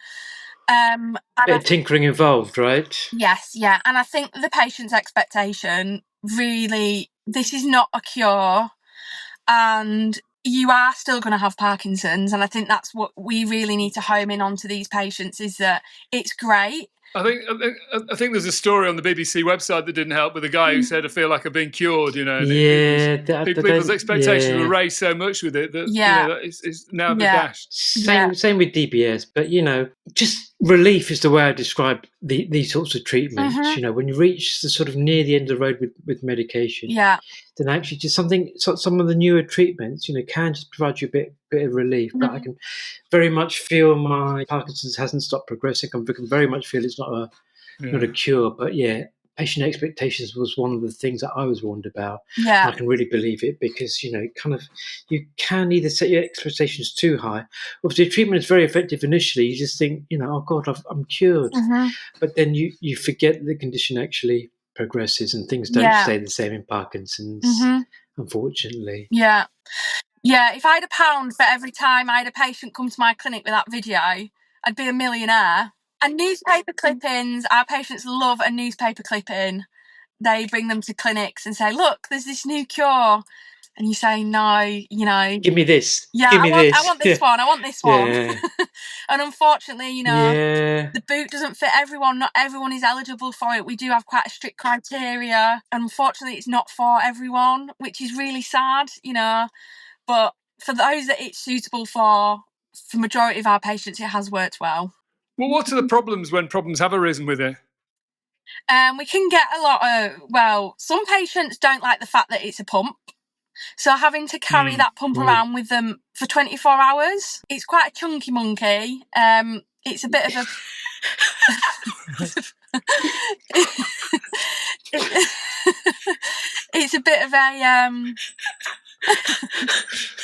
Speaker 3: Bit of tinkering involved, right?
Speaker 4: Yes, yeah. And I think the patient's expectation, really, this is not a cure, and you are still going to have Parkinson's. And I think that's what we really need to home in on to these patients, is that it's great.
Speaker 2: I think there's a story on the BBC website that didn't help, with a guy who said, I feel like I've been cured, And people's expectations were raised so much with it that it's now a bit dashed.
Speaker 3: Same with DBS, but just relief is the way I describe these sorts of treatments.
Speaker 4: Mm-hmm.
Speaker 3: When you reach the sort of near the end of the road with medication, then actually just some of the newer treatments, can just provide you a bit of relief.
Speaker 4: Mm-hmm.
Speaker 3: But I can very much feel my Parkinson's hasn't stopped progressing. I can very much feel it's not a cure, but patient expectations was one of the things that I was warned about.
Speaker 4: Yeah.
Speaker 3: And I can really believe it, because, you can either set your expectations too high, or if the treatment is very effective initially, you just think, oh God, I'm cured.
Speaker 4: Mm-hmm.
Speaker 3: But then you forget that the condition actually progresses and things don't stay the same in Parkinson's, unfortunately.
Speaker 4: Yeah. Yeah, if I had £1 for every time I had a patient come to my clinic with that video, I'd be a millionaire. And newspaper clippings, our patients love a newspaper clipping. They bring them to clinics and say, look, there's this new cure. And you say, no,
Speaker 3: Give me this.
Speaker 4: Yeah,
Speaker 3: Give me
Speaker 4: I want this one. I want this one.
Speaker 3: Yeah.
Speaker 4: And unfortunately, the boot doesn't fit everyone. Not everyone is eligible for it. We do have quite a strict criteria. And unfortunately, it's not for everyone, which is really sad, But for those that it's suitable for majority of our patients, it has worked well.
Speaker 2: Well, what are the problems when problems have arisen with it?
Speaker 4: We can get a lot of, some patients don't like the fact that it's a pump. So having to carry that pump around with them for 24 hours, it's quite a chunky monkey. It's a bit of a... it's a bit of a...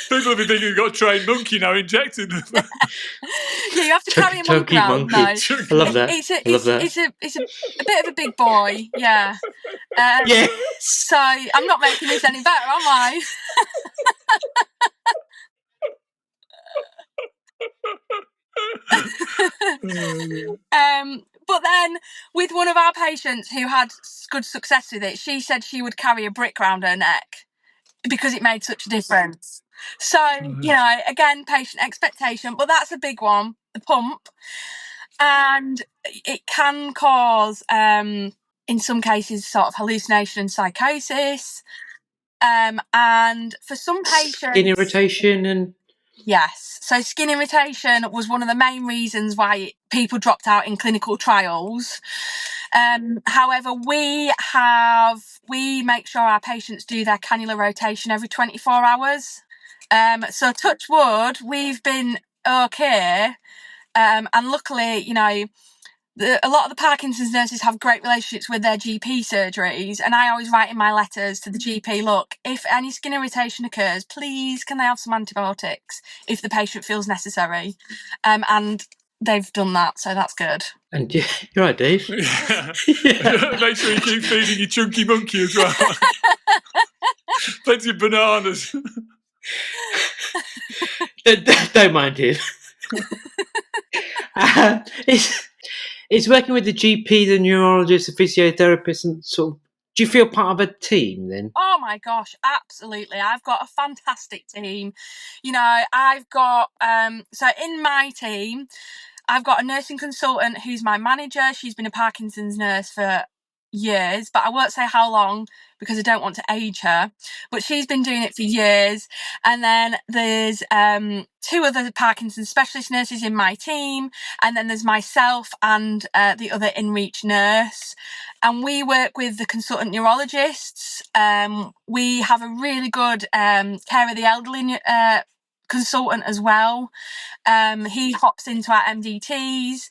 Speaker 2: People have been thinking you've got a trained monkey now injecting them.
Speaker 4: You have to carry a monkey around. No.
Speaker 3: I love that.
Speaker 4: It's a bit of a big boy, yeah.
Speaker 3: Yes.
Speaker 4: So I'm not making this any better, am I? But then with one of our patients who had good success with it, she said she would carry a brick round her neck because it made such a difference. So, again, patient expectation, but that's a big one, the pump. And it can cause, in some cases, sort of hallucination and psychosis. And for some patients...
Speaker 3: Skin irritation and...
Speaker 4: Yes. So skin irritation was one of the main reasons why people dropped out in clinical trials. However, we make sure our patients do their cannula rotation every 24 hours. So touch wood, we've been okay. And luckily, a lot of the Parkinson's nurses have great relationships with their GP surgeries, and I always write in my letters to the GP, look, if any skin irritation occurs, please can they have some antibiotics if the patient feels necessary. And they've done that, so that's good.
Speaker 3: And you're right, Dave.
Speaker 2: Yeah. Make sure you keep feeding your chunky monkey as well. Plenty of bananas.
Speaker 3: Don't mind him. It's working with the GP, the neurologist, the physiotherapist, and sort of. Do you feel part of a team then?
Speaker 4: Oh my gosh, absolutely! I've got a fantastic team. I've got so in my team, I've got a nursing consultant who's my manager. She's been a Parkinson's nurse for years, but I won't say how long because I don't want to age her, but she's been doing it for years. And then there's 2 other Parkinson's specialist nurses in my team, and then there's myself and the other InReach nurse, and we work with the consultant neurologists. We have a really good care of the elderly consultant as well. He hops into our MDTs.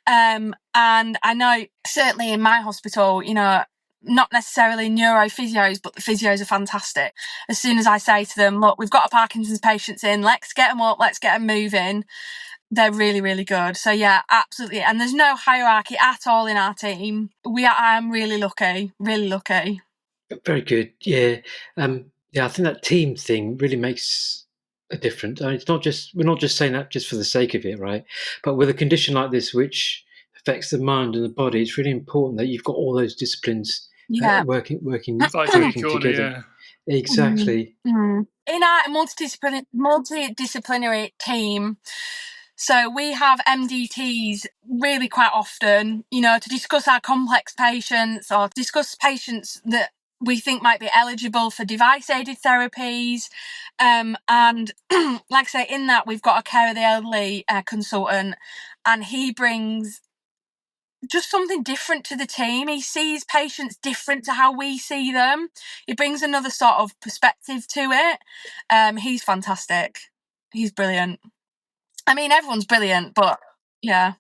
Speaker 4: And I know certainly in my hospital, you know, not necessarily neurophysios, but the physios are fantastic. As soon as I say to them, look, we've got a Parkinson's patient in, let's get them up, let's get them moving, they're really, really good. So yeah, absolutely. And there's no hierarchy at all in our team. I am really lucky, really lucky.
Speaker 3: Very good. Yeah. Yeah, I think that team thing really makes a difference. I mean, we're not just saying that just for the sake of it, right? But with a condition like this, which affects the mind and the body, it's really important that you've got all those disciplines working together.
Speaker 2: Yeah.
Speaker 3: Exactly.
Speaker 4: Mm-hmm. In our multidisciplinary team, so we have MDTs really quite often, you know, to discuss our complex patients or discuss patients that we think might be eligible for device-aided therapies. And like I say, in that we've got a care of the elderly consultant, and he brings just something different to the team. He sees patients different to how we see them. He brings another sort of perspective to it. He's fantastic. He's brilliant. I mean, everyone's brilliant, but yeah.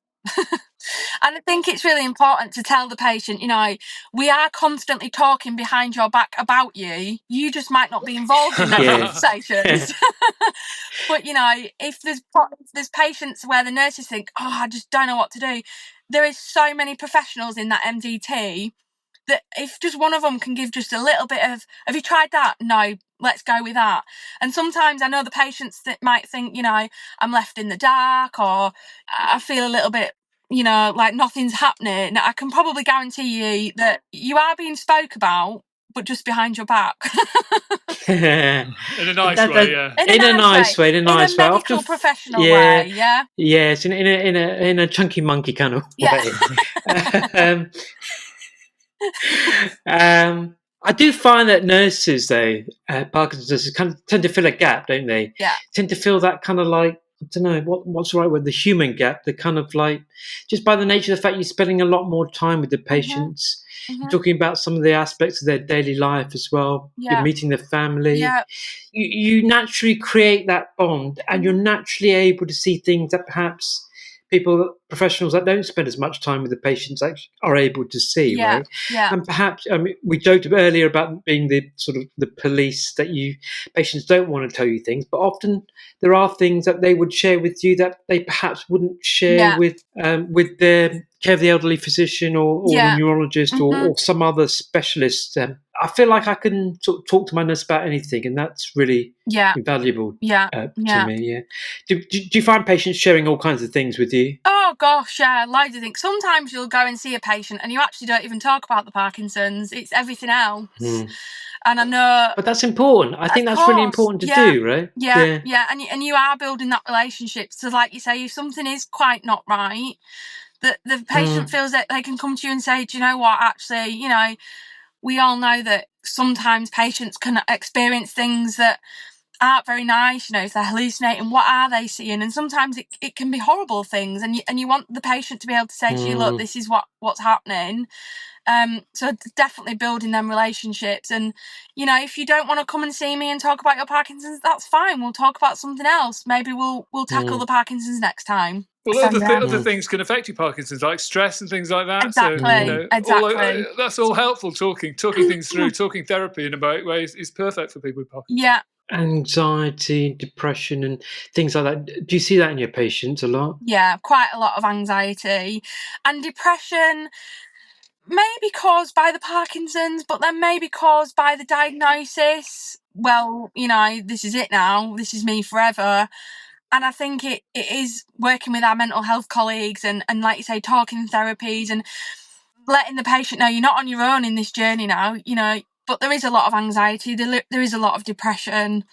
Speaker 4: And I think it's really important to tell the patient, you know, we are constantly talking behind your back about you. You just might not be involved in those conversations. But, you know, if there's patients where the nurses think, oh, I just don't know what to do, there is so many professionals in that MDT that if just one of them can give just a little bit of, have you tried that? No, let's go with that. And sometimes I know the patients that might think, you know, I'm left in the dark, or I feel a little bit, you know, like nothing's happening. I can probably guarantee you that you are being spoke about, but just behind your back.
Speaker 2: In a nice way, yeah.
Speaker 3: In a nice way.
Speaker 4: In a medical professional way, yeah.
Speaker 3: Yes, in a chunky monkey kind of way. I do find that nurses, though, Parkinson's nurses, kind of tend to fill a gap, don't they?
Speaker 4: Yeah.
Speaker 3: Tend to fill that kind of like, I don't know, what's the right word, the human gap, the kind of like, just by the nature of the fact you're spending a lot more time with the patients, you're talking about some of the aspects of their daily life as well, you're meeting their family.
Speaker 4: Yeah.
Speaker 3: You naturally create that bond, and you're naturally able to see things that perhaps professionals that don't spend as much time with the patients are able to see, right?
Speaker 4: Yeah.
Speaker 3: And perhaps, I mean, we joked earlier about being the sort of the police, that patients don't want to tell you things, but often there are things that they would share with you that they perhaps wouldn't share with their care of the elderly physician or the neurologist or some other specialist. I feel like I can talk to my nurse about anything, and that's really invaluable to me. Yeah. Do you find patients sharing all kinds of things with you?
Speaker 4: Oh gosh, yeah, loads of things. Sometimes you'll go and see a patient and you actually don't even talk about the Parkinson's. It's everything else. And I know,
Speaker 3: but that's important. I think that's really important to do, right?
Speaker 4: Yeah. And you are building that relationship. So, like you say, if something is quite not right, the patient feels that they can come to you and say, do you know what? Actually, you know, we all know that sometimes patients can experience things that aren't very nice. You know, if they're hallucinating, what are they seeing? And sometimes it can be horrible things, and you want the patient to be able to say to you, look, this is what's happening. So definitely building them relationships. And, you know, if you don't want to come and see me and talk about your Parkinson's, that's fine. We'll talk about something else. Maybe we'll tackle the Parkinson's next time.
Speaker 2: Well, other things can affect your Parkinson's, like stress and things like that.
Speaker 4: Exactly.
Speaker 2: So, you know,
Speaker 4: exactly.
Speaker 2: That's all helpful. Talking things through, talking therapy in a way is perfect for people with Parkinson's.
Speaker 4: Yeah.
Speaker 3: Anxiety, depression, and things like that. Do you see that in your patients a lot?
Speaker 4: Yeah, quite a lot of anxiety and depression. Maybe caused by the Parkinson's, but then maybe caused by the diagnosis. Well, you know, this is it now. This is me forever. And I think it is working with our mental health colleagues and like you say, talking therapies and letting the patient know you're not on your own in this journey now, you know, but there is a lot of anxiety. There is a lot of depression.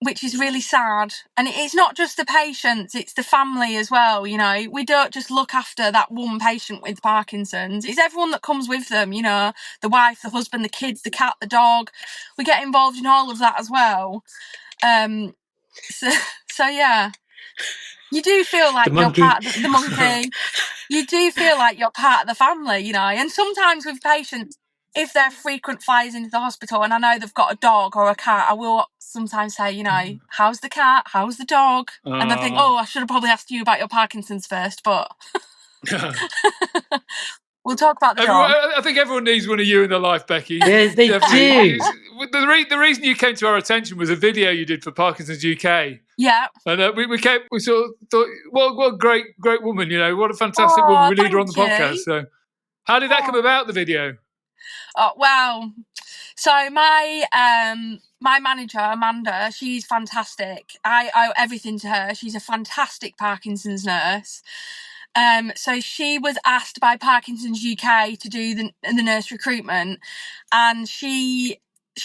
Speaker 4: which is really sad. And it's not just the patients, it's the family as well. You know, we don't just look after that one patient with Parkinson's. It's everyone that comes with them, you know, the wife, the husband, the kids, the cat, the dog. We get involved in all of that as well. So yeah, you do feel like you're part of the monkey. You do feel like you're part of the family, you know. And sometimes with patients, if they're frequent flyers into the hospital and I know they've got a dog or a cat, I will sometimes say, you know, how's the cat? How's the dog? And I think, I should have probably asked you about your Parkinson's first, but we'll talk about the dog.
Speaker 2: I think everyone needs one of you in their life, Becky.
Speaker 3: Yes, they do.
Speaker 2: The reason you came to our attention was a video you did for Parkinson's UK.
Speaker 4: Yeah.
Speaker 2: And we sort of thought, what a great woman, you know, what a fantastic woman. We need her on the podcast. So how did that come about, the video?
Speaker 4: Oh, well, so my manager, Amanda, she's fantastic. I owe everything to her. She's a fantastic Parkinson's nurse. So she was asked by Parkinson's UK to do the nurse recruitment, and she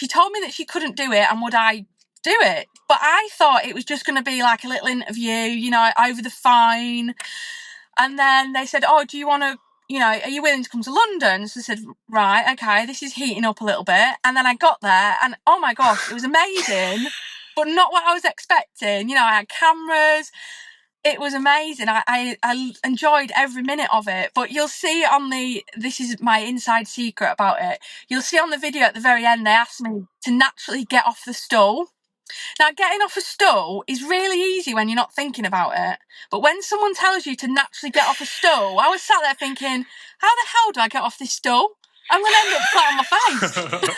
Speaker 4: told me that she couldn't do it and would I do it. But I thought it was just going to be like a little interview, you know, over the phone. And then they said, do you want to, you know, are you willing to come to London? So I said, right, okay, this is heating up a little bit. And then I got there and, oh my gosh, it was amazing, but not what I was expecting. You know, I had cameras. It was amazing. I enjoyed every minute of it. But you'll see this is my inside secret about it. You'll see on the video at the very end, they asked me to naturally get off the stool. Now, getting off a stool is really easy when you're not thinking about it. But when someone tells you to naturally get off a stool, I was sat there thinking, how the hell do I get off this stool? I'm going to end up flat on my face.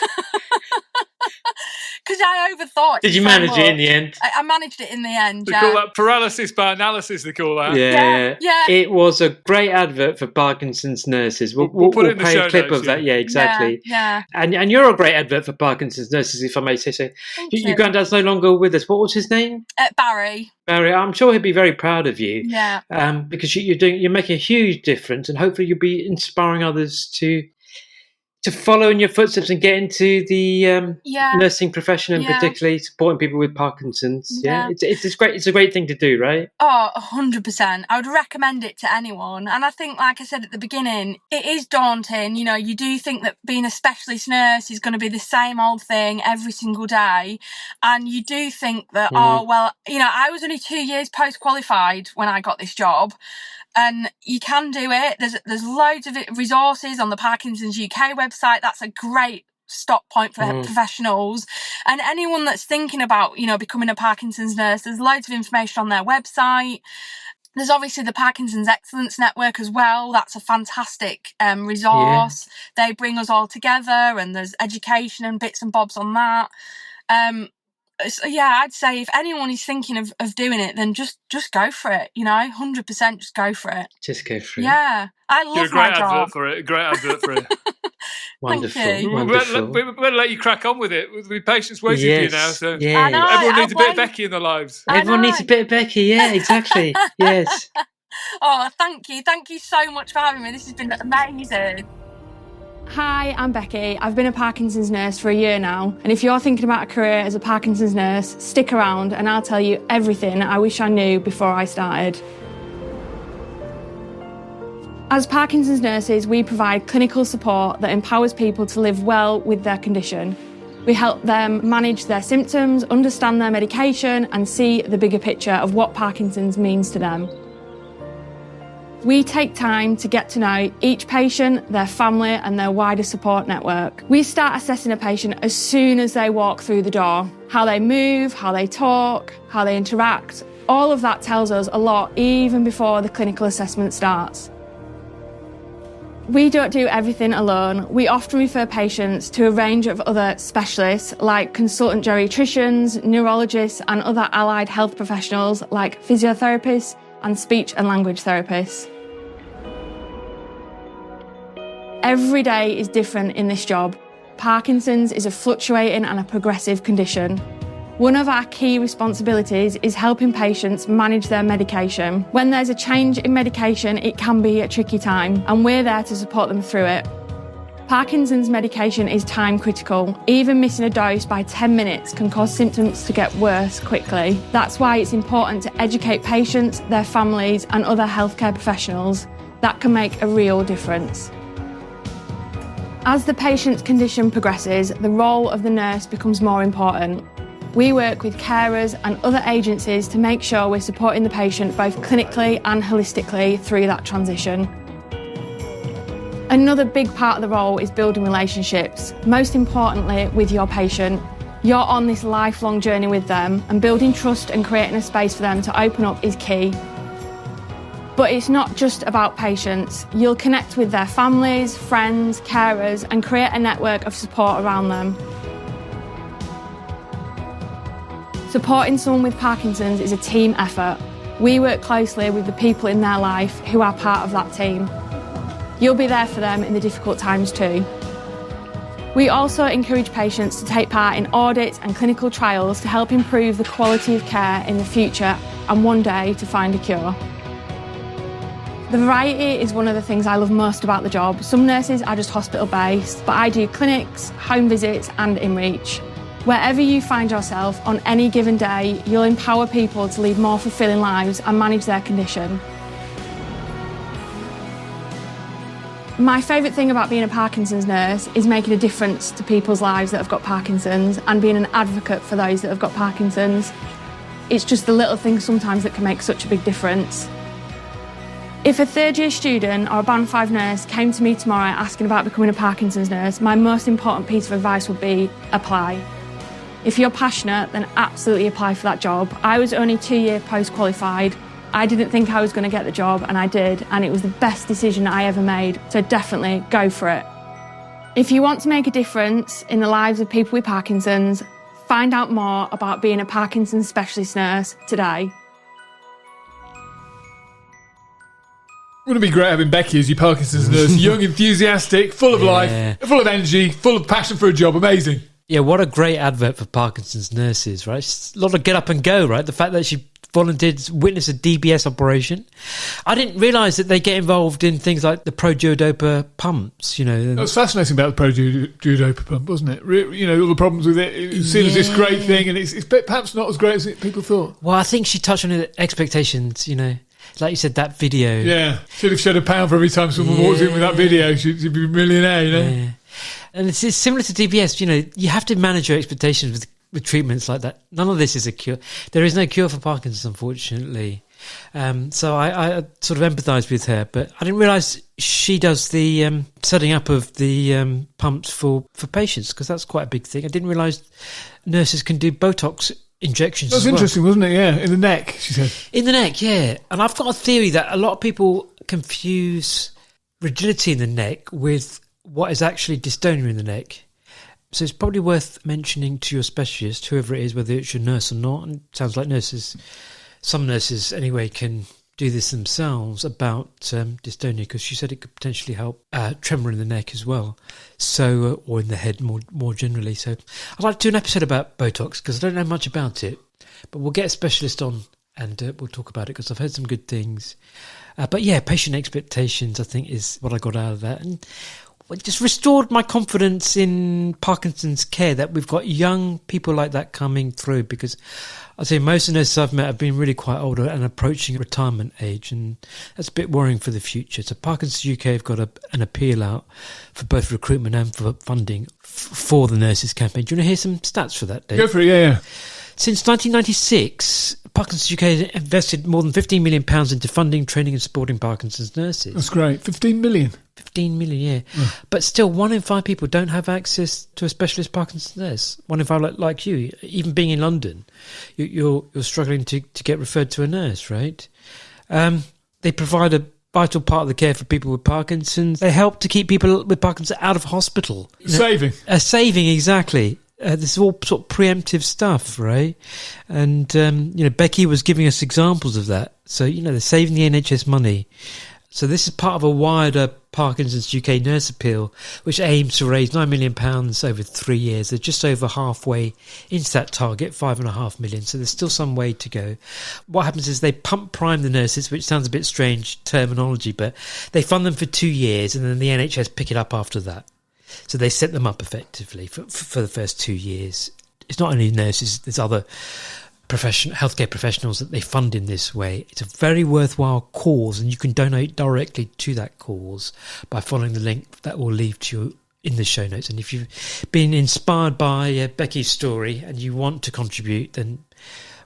Speaker 4: Because I overthought it.
Speaker 3: Did you manage it in the end?
Speaker 4: I managed it in the end,
Speaker 2: They call that paralysis by analysis, they call that.
Speaker 3: Yeah. It was a great advert for Parkinson's nurses. We'll
Speaker 2: put it in the show
Speaker 3: a clip
Speaker 2: notes,
Speaker 3: of that. Yeah, exactly.
Speaker 4: Yeah.
Speaker 3: And you're a great advert for Parkinson's nurses, if I may say so. Your granddad's no longer with us. What was his name?
Speaker 4: Barry.
Speaker 3: Barry, I'm sure he'd be very proud of you.
Speaker 4: Yeah.
Speaker 3: Because you're making a huge difference, and hopefully you'll be inspiring others to follow in your footsteps and get into the nursing profession, and particularly supporting people with Parkinson's. Yeah. It's great. It's a great thing to do, right?
Speaker 4: 100%. I would recommend it to anyone. And I think, like I said at the beginning, it is daunting. You know, you do think that being a specialist nurse is going to be the same old thing every single day. And you do think that, you know, I was only 2 years post-qualified when I got this job. And you can do it. There's loads of resources on the Parkinson's UK website. That's a great stop point for professionals. And anyone that's thinking about, you know, becoming a Parkinson's nurse, there's loads of information on their website. There's obviously the Parkinson's Excellence Network as well. That's a fantastic resource. Yeah. They bring us all together, and there's education and bits and bobs on that. So yeah, I'd say if anyone is thinking of doing it, then just go for it. You know, 100% just go for it.
Speaker 3: Just go for it.
Speaker 4: Yeah, I love my job.
Speaker 2: A great advert for it.
Speaker 3: Wonderful.
Speaker 2: We better let you crack on with it. With patients waiting for you now. So
Speaker 4: I know,
Speaker 2: everyone needs a bit of Becky in their lives.
Speaker 3: Everyone needs a bit of Becky. Yeah, exactly. Yes.
Speaker 4: Oh, thank you. Thank you so much for having me. This has been amazing.
Speaker 5: Hi, I'm Becky. I've been a Parkinson's nurse for a year now, and if you're thinking about a career as a Parkinson's nurse, stick around and I'll tell you everything I wish I knew before I started. As Parkinson's nurses, we provide clinical support that empowers people to live well with their condition. We help them manage their symptoms, understand their medication, and see the bigger picture of what Parkinson's means to them. We take time to get to know each patient, their family, and their wider support network. We start assessing a patient as soon as they walk through the door. How they move, how they talk, how they interact, all of that tells us a lot even before the clinical assessment starts. We don't do everything alone. We often refer patients to a range of other specialists like consultant geriatricians, neurologists, and other allied health professionals like physiotherapists and speech and language therapists. Every day is different in this job. Parkinson's is a fluctuating and a progressive condition. One of our key responsibilities is helping patients manage their medication. When there's a change in medication, it can be a tricky time, and we're there to support them through it. Parkinson's medication is time critical. Even missing a dose by 10 minutes can cause symptoms to get worse quickly. That's why it's important to educate patients, their families, and other healthcare professionals. That can make a real difference. As the patient's condition progresses, the role of the nurse becomes more important. We work with carers and other agencies to make sure we're supporting the patient both clinically and holistically through that transition. Another big part of the role is building relationships, most importantly with your patient. You're on this lifelong journey with them, and building trust and creating a space for them to open up is key. But it's not just about patients. You'll connect with their families, friends, carers, and create a network of support around them. Supporting someone with Parkinson's is a team effort. We work closely with the people in their life who are part of that team. You'll be there for them in the difficult times too. We also encourage patients to take part in audits and clinical trials to help improve the quality of care in the future and one day to find a cure. The variety is one of the things I love most about the job. Some nurses are just hospital-based, but I do clinics, home visits and in-reach. Wherever you find yourself on any given day, you'll empower people to lead more fulfilling lives and manage their condition. My favourite thing about being a Parkinson's nurse is making a difference to people's lives that have got Parkinson's and being an advocate for those that have got Parkinson's. It's just the little things sometimes that can make such a big difference. If a third-year student or a Band 5 nurse came to me tomorrow asking about becoming a Parkinson's nurse, my most important piece of advice would be apply. If you're passionate, then absolutely apply for that job. I was only 2 years post-qualified. I didn't think I was going to get the job, and I did, and it was the best decision I ever made, so definitely go for it. If you want to make a difference in the lives of people with Parkinson's, find out more about being a Parkinson's specialist nurse today.
Speaker 2: Wouldn't it be great having Becky as your Parkinson's nurse? Young, enthusiastic, full of life, full of energy, full of passion for a job. Amazing.
Speaker 3: Yeah, what a great advert for Parkinson's nurses, right? It's a lot of get up and go, right? The fact that she volunteered to witness a DBS operation. I didn't realise that they get involved in things like the Produodopa pumps, you know.
Speaker 2: That was fascinating about the Produodopa pump, wasn't it? You know, all the problems with it. It was seen as this great thing, and it's perhaps not as great as people thought.
Speaker 3: Well, I think she touched on the expectations, you know. Like you said, that video.
Speaker 2: Yeah. Should have shed £1 for every time someone walks in with that video. She'd be a millionaire, you know.
Speaker 3: Yeah. And it's similar to DBS, you know, you have to manage your expectations with treatments like that. None of this is a cure. There is no cure for Parkinson's, unfortunately. So I sort of empathise with her, but I didn't realise she does the setting up of the pumps for patients, because that's quite a big thing. I didn't realise nurses can do Botox injections.
Speaker 2: That was interesting, wasn't it? Yeah, in the neck, she said.
Speaker 3: In the neck, yeah. And I've got a theory that a lot of people confuse rigidity in the neck with what is actually dystonia in the neck. So it's probably worth mentioning to your specialist, whoever it is, whether it's your nurse or not, and it sounds like some nurses anyway, can do this themselves, about dystonia, because she said it could potentially help tremor in the neck as well, so or in the head more generally. So I'd like to do an episode about Botox, because I don't know much about it, but we'll get a specialist on and we'll talk about it, because I've heard some good things. But yeah, patient expectations, I think, is what I got out of that, and it just restored my confidence in Parkinson's care, that we've got young people like that coming through, because I'd say most of the nurses I've met have been really quite older and approaching retirement age, and that's a bit worrying for the future. So Parkinson's UK have got an appeal out for both recruitment and for funding for the nurses campaign. Do you want to hear some stats for that, Dave?
Speaker 2: Go for it, yeah.
Speaker 3: Since 1996, Parkinson's UK has invested more than £15 million into funding, training and supporting Parkinson's nurses.
Speaker 2: That's great. 15 million.
Speaker 3: 15 million, yeah. But still, 1 in 5 people don't have access to a specialist Parkinson's nurse. 1 in 5, like you, even being in London, you're struggling to get referred to a nurse, right? They provide a vital part of the care for people with Parkinson's. They help to keep people with Parkinson's out of hospital.
Speaker 2: Saving.
Speaker 3: Saving, exactly. This is all sort of preemptive stuff, right? And, Becky was giving us examples of that. So, they're saving the NHS money. So this is part of a wider Parkinson's UK nurse appeal, which aims to raise £9 million over 3 years. They're just over halfway into that target, £5.5 million. So there's still some way to go. What happens is they pump prime the nurses, which sounds a bit strange terminology, but they fund them for 2 years, and then the NHS pick it up after that. So they set them up effectively for the first 2 years. It's not only nurses, there's other healthcare professionals that they fund in this way. It's a very worthwhile cause, and you can donate directly to that cause by following the link that will leave to you in the show notes. And if you've been inspired by Becky's story and you want to contribute, then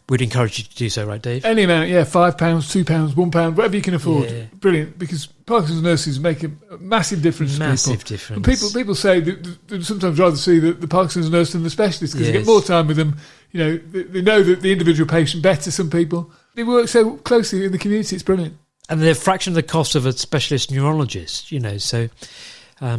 Speaker 3: we'd encourage you to do so, right, Dave?
Speaker 2: Any amount, yeah, £5, £2, £1, whatever you can afford.
Speaker 3: Yeah.
Speaker 2: Brilliant, because Parkinson's nurses make a massive difference
Speaker 3: Massive
Speaker 2: to people.
Speaker 3: difference.
Speaker 2: And people say that they'd sometimes rather see the Parkinson's nurse than the specialist because they
Speaker 3: Yes.
Speaker 2: get more time with them. You know, they know that the individual patient better, some people. They work so closely in the community, it's brilliant.
Speaker 3: And they're a fraction of the cost of a specialist neurologist, you know, so I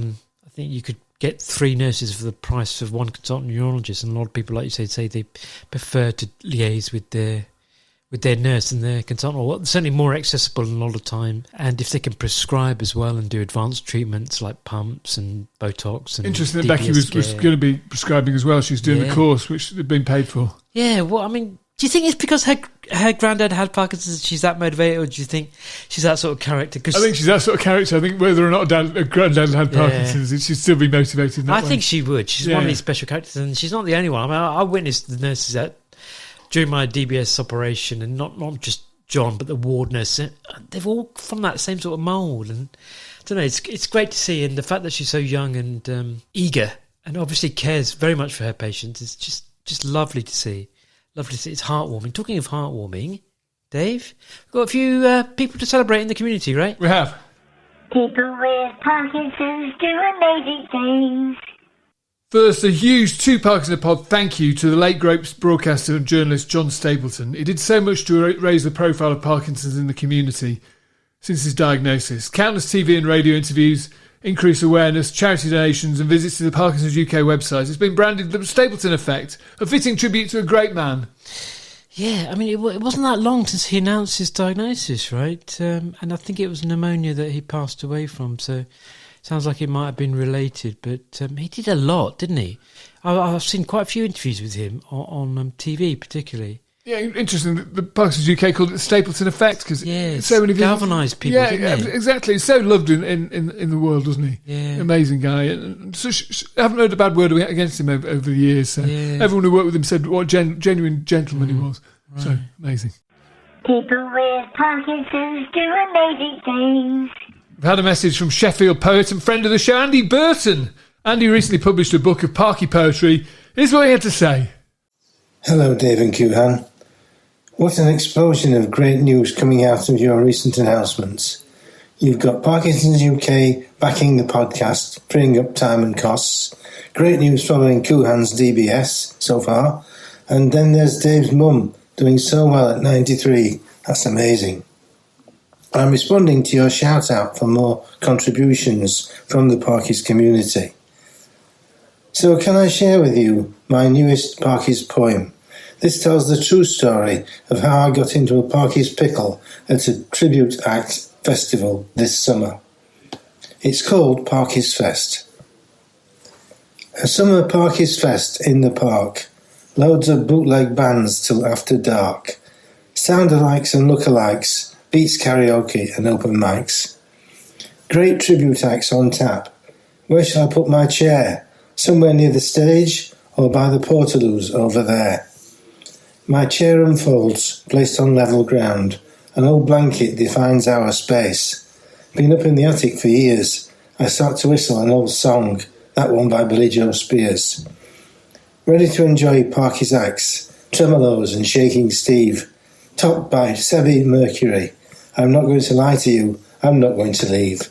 Speaker 3: think you could get 3 nurses for the price of 1 consultant neurologist, and a lot of people, like you say they prefer to liaise with their nurse and their consultant, or certainly more accessible a lot of time. And if they can prescribe as well and do advanced treatments like pumps and Botox and
Speaker 2: Interesting that Becky
Speaker 3: DBS
Speaker 2: was going to be prescribing as well. She's doing the course, which they've been paid for.
Speaker 3: Yeah, well, I mean, do you think it's because her granddad had Parkinson's, she's that motivated, or do you think she's that sort of character?
Speaker 2: I think she's that sort of character. I think whether or not a granddad had Parkinson's, she'd still be motivated in that way.
Speaker 3: think she would. She's one of these special characters, and she's not the only one. I mean, I witnessed the nurses during my DBS operation, and not just John, but the ward nurse. They've all from that same sort of mould, and I don't know. It's great to see, and the fact that she's so young and eager, and obviously cares very much for her patients. It's just lovely to see. Lovely to see. It's heartwarming. Talking of heartwarming, Dave, we've got a few people to celebrate in the community, right?
Speaker 2: We have.
Speaker 6: People with Parkinson's do amazing things.
Speaker 2: First, a huge two Parks in a Pod thank you to the late great broadcaster and journalist John Stapleton. He did so much to raise the profile of Parkinson's in the community since his diagnosis. Countless TV and radio interviews, increased awareness, charity donations and visits to the Parkinson's UK website. It's been branded the Stapleton Effect, a fitting tribute to a great man.
Speaker 3: Yeah, I mean, it wasn't that long since he announced his diagnosis, right? And I think it was pneumonia that he passed away from, so sounds like it might have been related, but he did a lot, didn't he? I've seen quite a few interviews with him on TV, particularly.
Speaker 2: Yeah, interesting. The Parkinson's UK called it the Stapleton Effect because so many
Speaker 3: galvanised people.
Speaker 2: Yeah,
Speaker 3: didn't it?
Speaker 2: Exactly. He's so loved in the world, doesn't he?
Speaker 3: Yeah,
Speaker 2: amazing guy. And so I haven't heard a bad word against him over the years. So everyone who worked with him said what a genuine gentleman he was. Right. So amazing.
Speaker 6: People with Parkinson's do amazing things.
Speaker 2: We've had a message from Sheffield poet and friend of the show, Andy Burton. Andy recently published a book of Parky poetry. Here's what he had to say.
Speaker 7: Hello, Dave and Kuhan. What an explosion of great news coming out of your recent announcements. You've got Parkinson's UK backing the podcast, freeing up time and costs. Great news following Kuhan's DBS so far. And then there's Dave's mum doing so well at 93. That's amazing. I'm responding to your shout out for more contributions from the Parkies community. So can I share with you my newest Parkies poem? This tells the true story of how I got into a Parkies pickle at a tribute act festival this summer. It's called Parkies Fest. A summer Parkies Fest in the park. Loads of bootleg bands till after dark. Sound-alikes and look-alikes, beats karaoke and open mics. Great tribute acts on tap. Where shall I put my chair? Somewhere near the stage or by the portaloos over there? My chair unfolds, placed on level ground. An old blanket defines our space. Been up in the attic for years. I start to whistle an old song, that one by Billy Joe Spears. Ready to enjoy Parky's acts, tremolos and Shaking Steve, topped by Sebi Mercury. I'm not going to lie to you, I'm not going to leave.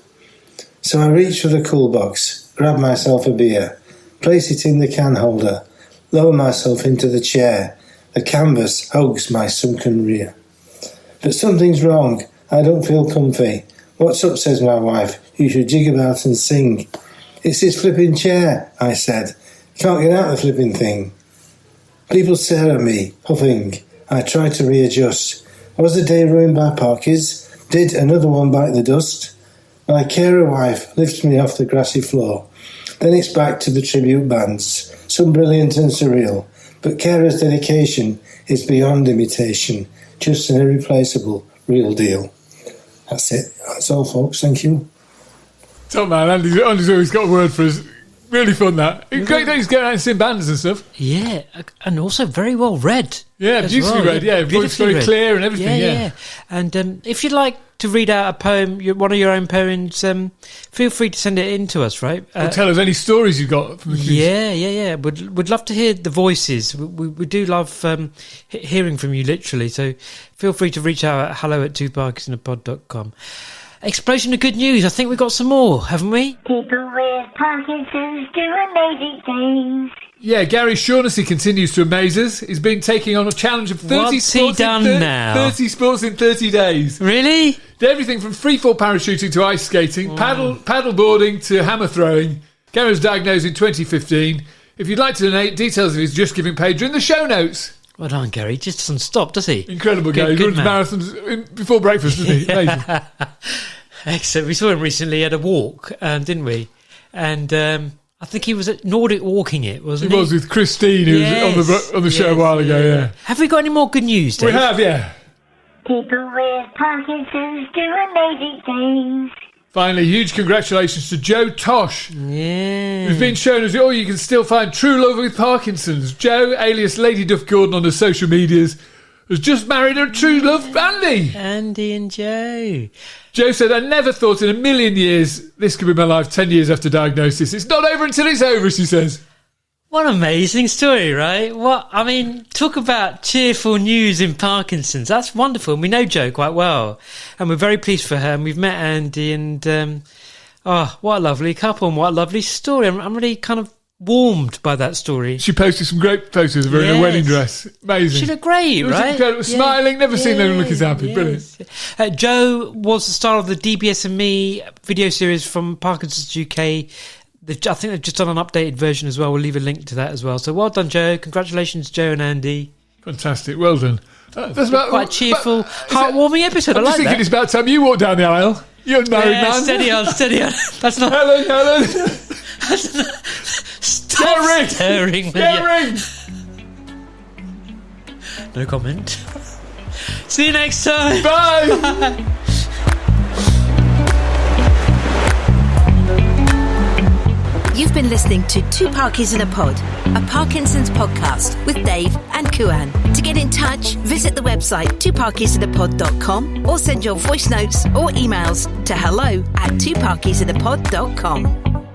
Speaker 7: So I reach for the cool box, grab myself a beer, place it in the can holder, lower myself into the chair. The canvas hugs my sunken rear. But something's wrong, I don't feel comfy. What's up, says my wife, you should jig about and sing. It's this flipping chair, I said. Can't get out the flipping thing. People stare at me, huffing. I try to readjust. Was the day ruined by Parkies? Did another one bite the dust? My carer wife lifts me off the grassy floor. Then it's back to the tribute bands, some brilliant and surreal. But carer's dedication is beyond imitation, just an irreplaceable real deal. That's it. That's all, folks. Thank you.
Speaker 2: Top man, Andy's always got a word for us. Really fun, that. Great days going out and seeing bands and stuff.
Speaker 3: Yeah, and also very well read.
Speaker 2: Yeah, beautifully read. Yeah, voice very clear and everything. Yeah.
Speaker 3: And if you'd like to read out a poem, one of your own poems, feel free to send it in to us, right?
Speaker 2: Or tell us any stories you've got from the community.
Speaker 3: Yeah. We'd love to hear the voices. We do love hearing from you, literally. So feel free to reach out at hello@twoparkinsonapod.com. Explosion of good news. I think we've got some more, haven't we?
Speaker 6: People with Parkinson's do amazing things.
Speaker 2: Yeah, Gary Shaughnessy continues to amaze us. He's been taking on a challenge of 30
Speaker 3: What's he
Speaker 2: sports
Speaker 3: done now?
Speaker 2: 30 sports in 30 days.
Speaker 3: Really?
Speaker 2: Did everything from freefall parachuting to ice skating, paddle boarding to hammer throwing. Gary was diagnosed in 2015. If you'd like to donate, details of his Just Giving page are in the show notes.
Speaker 3: Well done, Gary. Just doesn't stop, does he?
Speaker 2: Incredible, Gary. He runs marathons before breakfast, doesn't he? Amazing.
Speaker 3: Excellent. We saw him recently at a walk, didn't we? And I think he was at Nordic walking it, wasn't he?
Speaker 2: He was with Christine, who was on the show a while ago, yeah.
Speaker 3: Have we got any more good news, Dave?
Speaker 2: We have, yeah.
Speaker 6: People with Parkinson's do amazing things.
Speaker 2: Finally, huge congratulations to Joe Tosh, who's been shown as, you can still find true love with Parkinson's. Joe, alias Lady Duff Gordon on the social medias, has just married her true love, Andy.
Speaker 3: Andy and Joe.
Speaker 2: Joe said, I never thought in a million years this could be my life 10 years after diagnosis. It's not over until it's over, she says.
Speaker 3: What an amazing story, right? Talk about cheerful news in Parkinson's. That's wonderful. And we know Jo quite well. And we're very pleased for her. And we've met Andy and, what a lovely couple and what a lovely story. I'm really kind of warmed by that story.
Speaker 2: She posted some great photos of her in a wedding dress. Amazing.
Speaker 3: She looked great, right?
Speaker 2: Incredible. Smiling, never seen anyone look as happy. Brilliant.
Speaker 3: Jo was the star of the DBS and Me video series from Parkinson's UK. I think they've just done an updated version as well. We'll leave a link to that as well. So well done, Jo. Congratulations, Jo and Andy.
Speaker 2: Fantastic. Well done. That's about
Speaker 3: quite a cheerful, heartwarming episode.
Speaker 2: I'm just thinking it's about time you walked down the aisle. You're a married man.
Speaker 3: Steady on. That's not...
Speaker 2: Helen.
Speaker 3: Stop staring.
Speaker 2: Get a ring.
Speaker 3: No comment. See you next time.
Speaker 2: Bye.
Speaker 1: You've been listening to Two Parkies in a Pod, a Parkinson's podcast with Dave and Kuan. To get in touch, visit the website twoparkiesinapod.com or send your voice notes or emails to hello@twoparkiesinapod.com.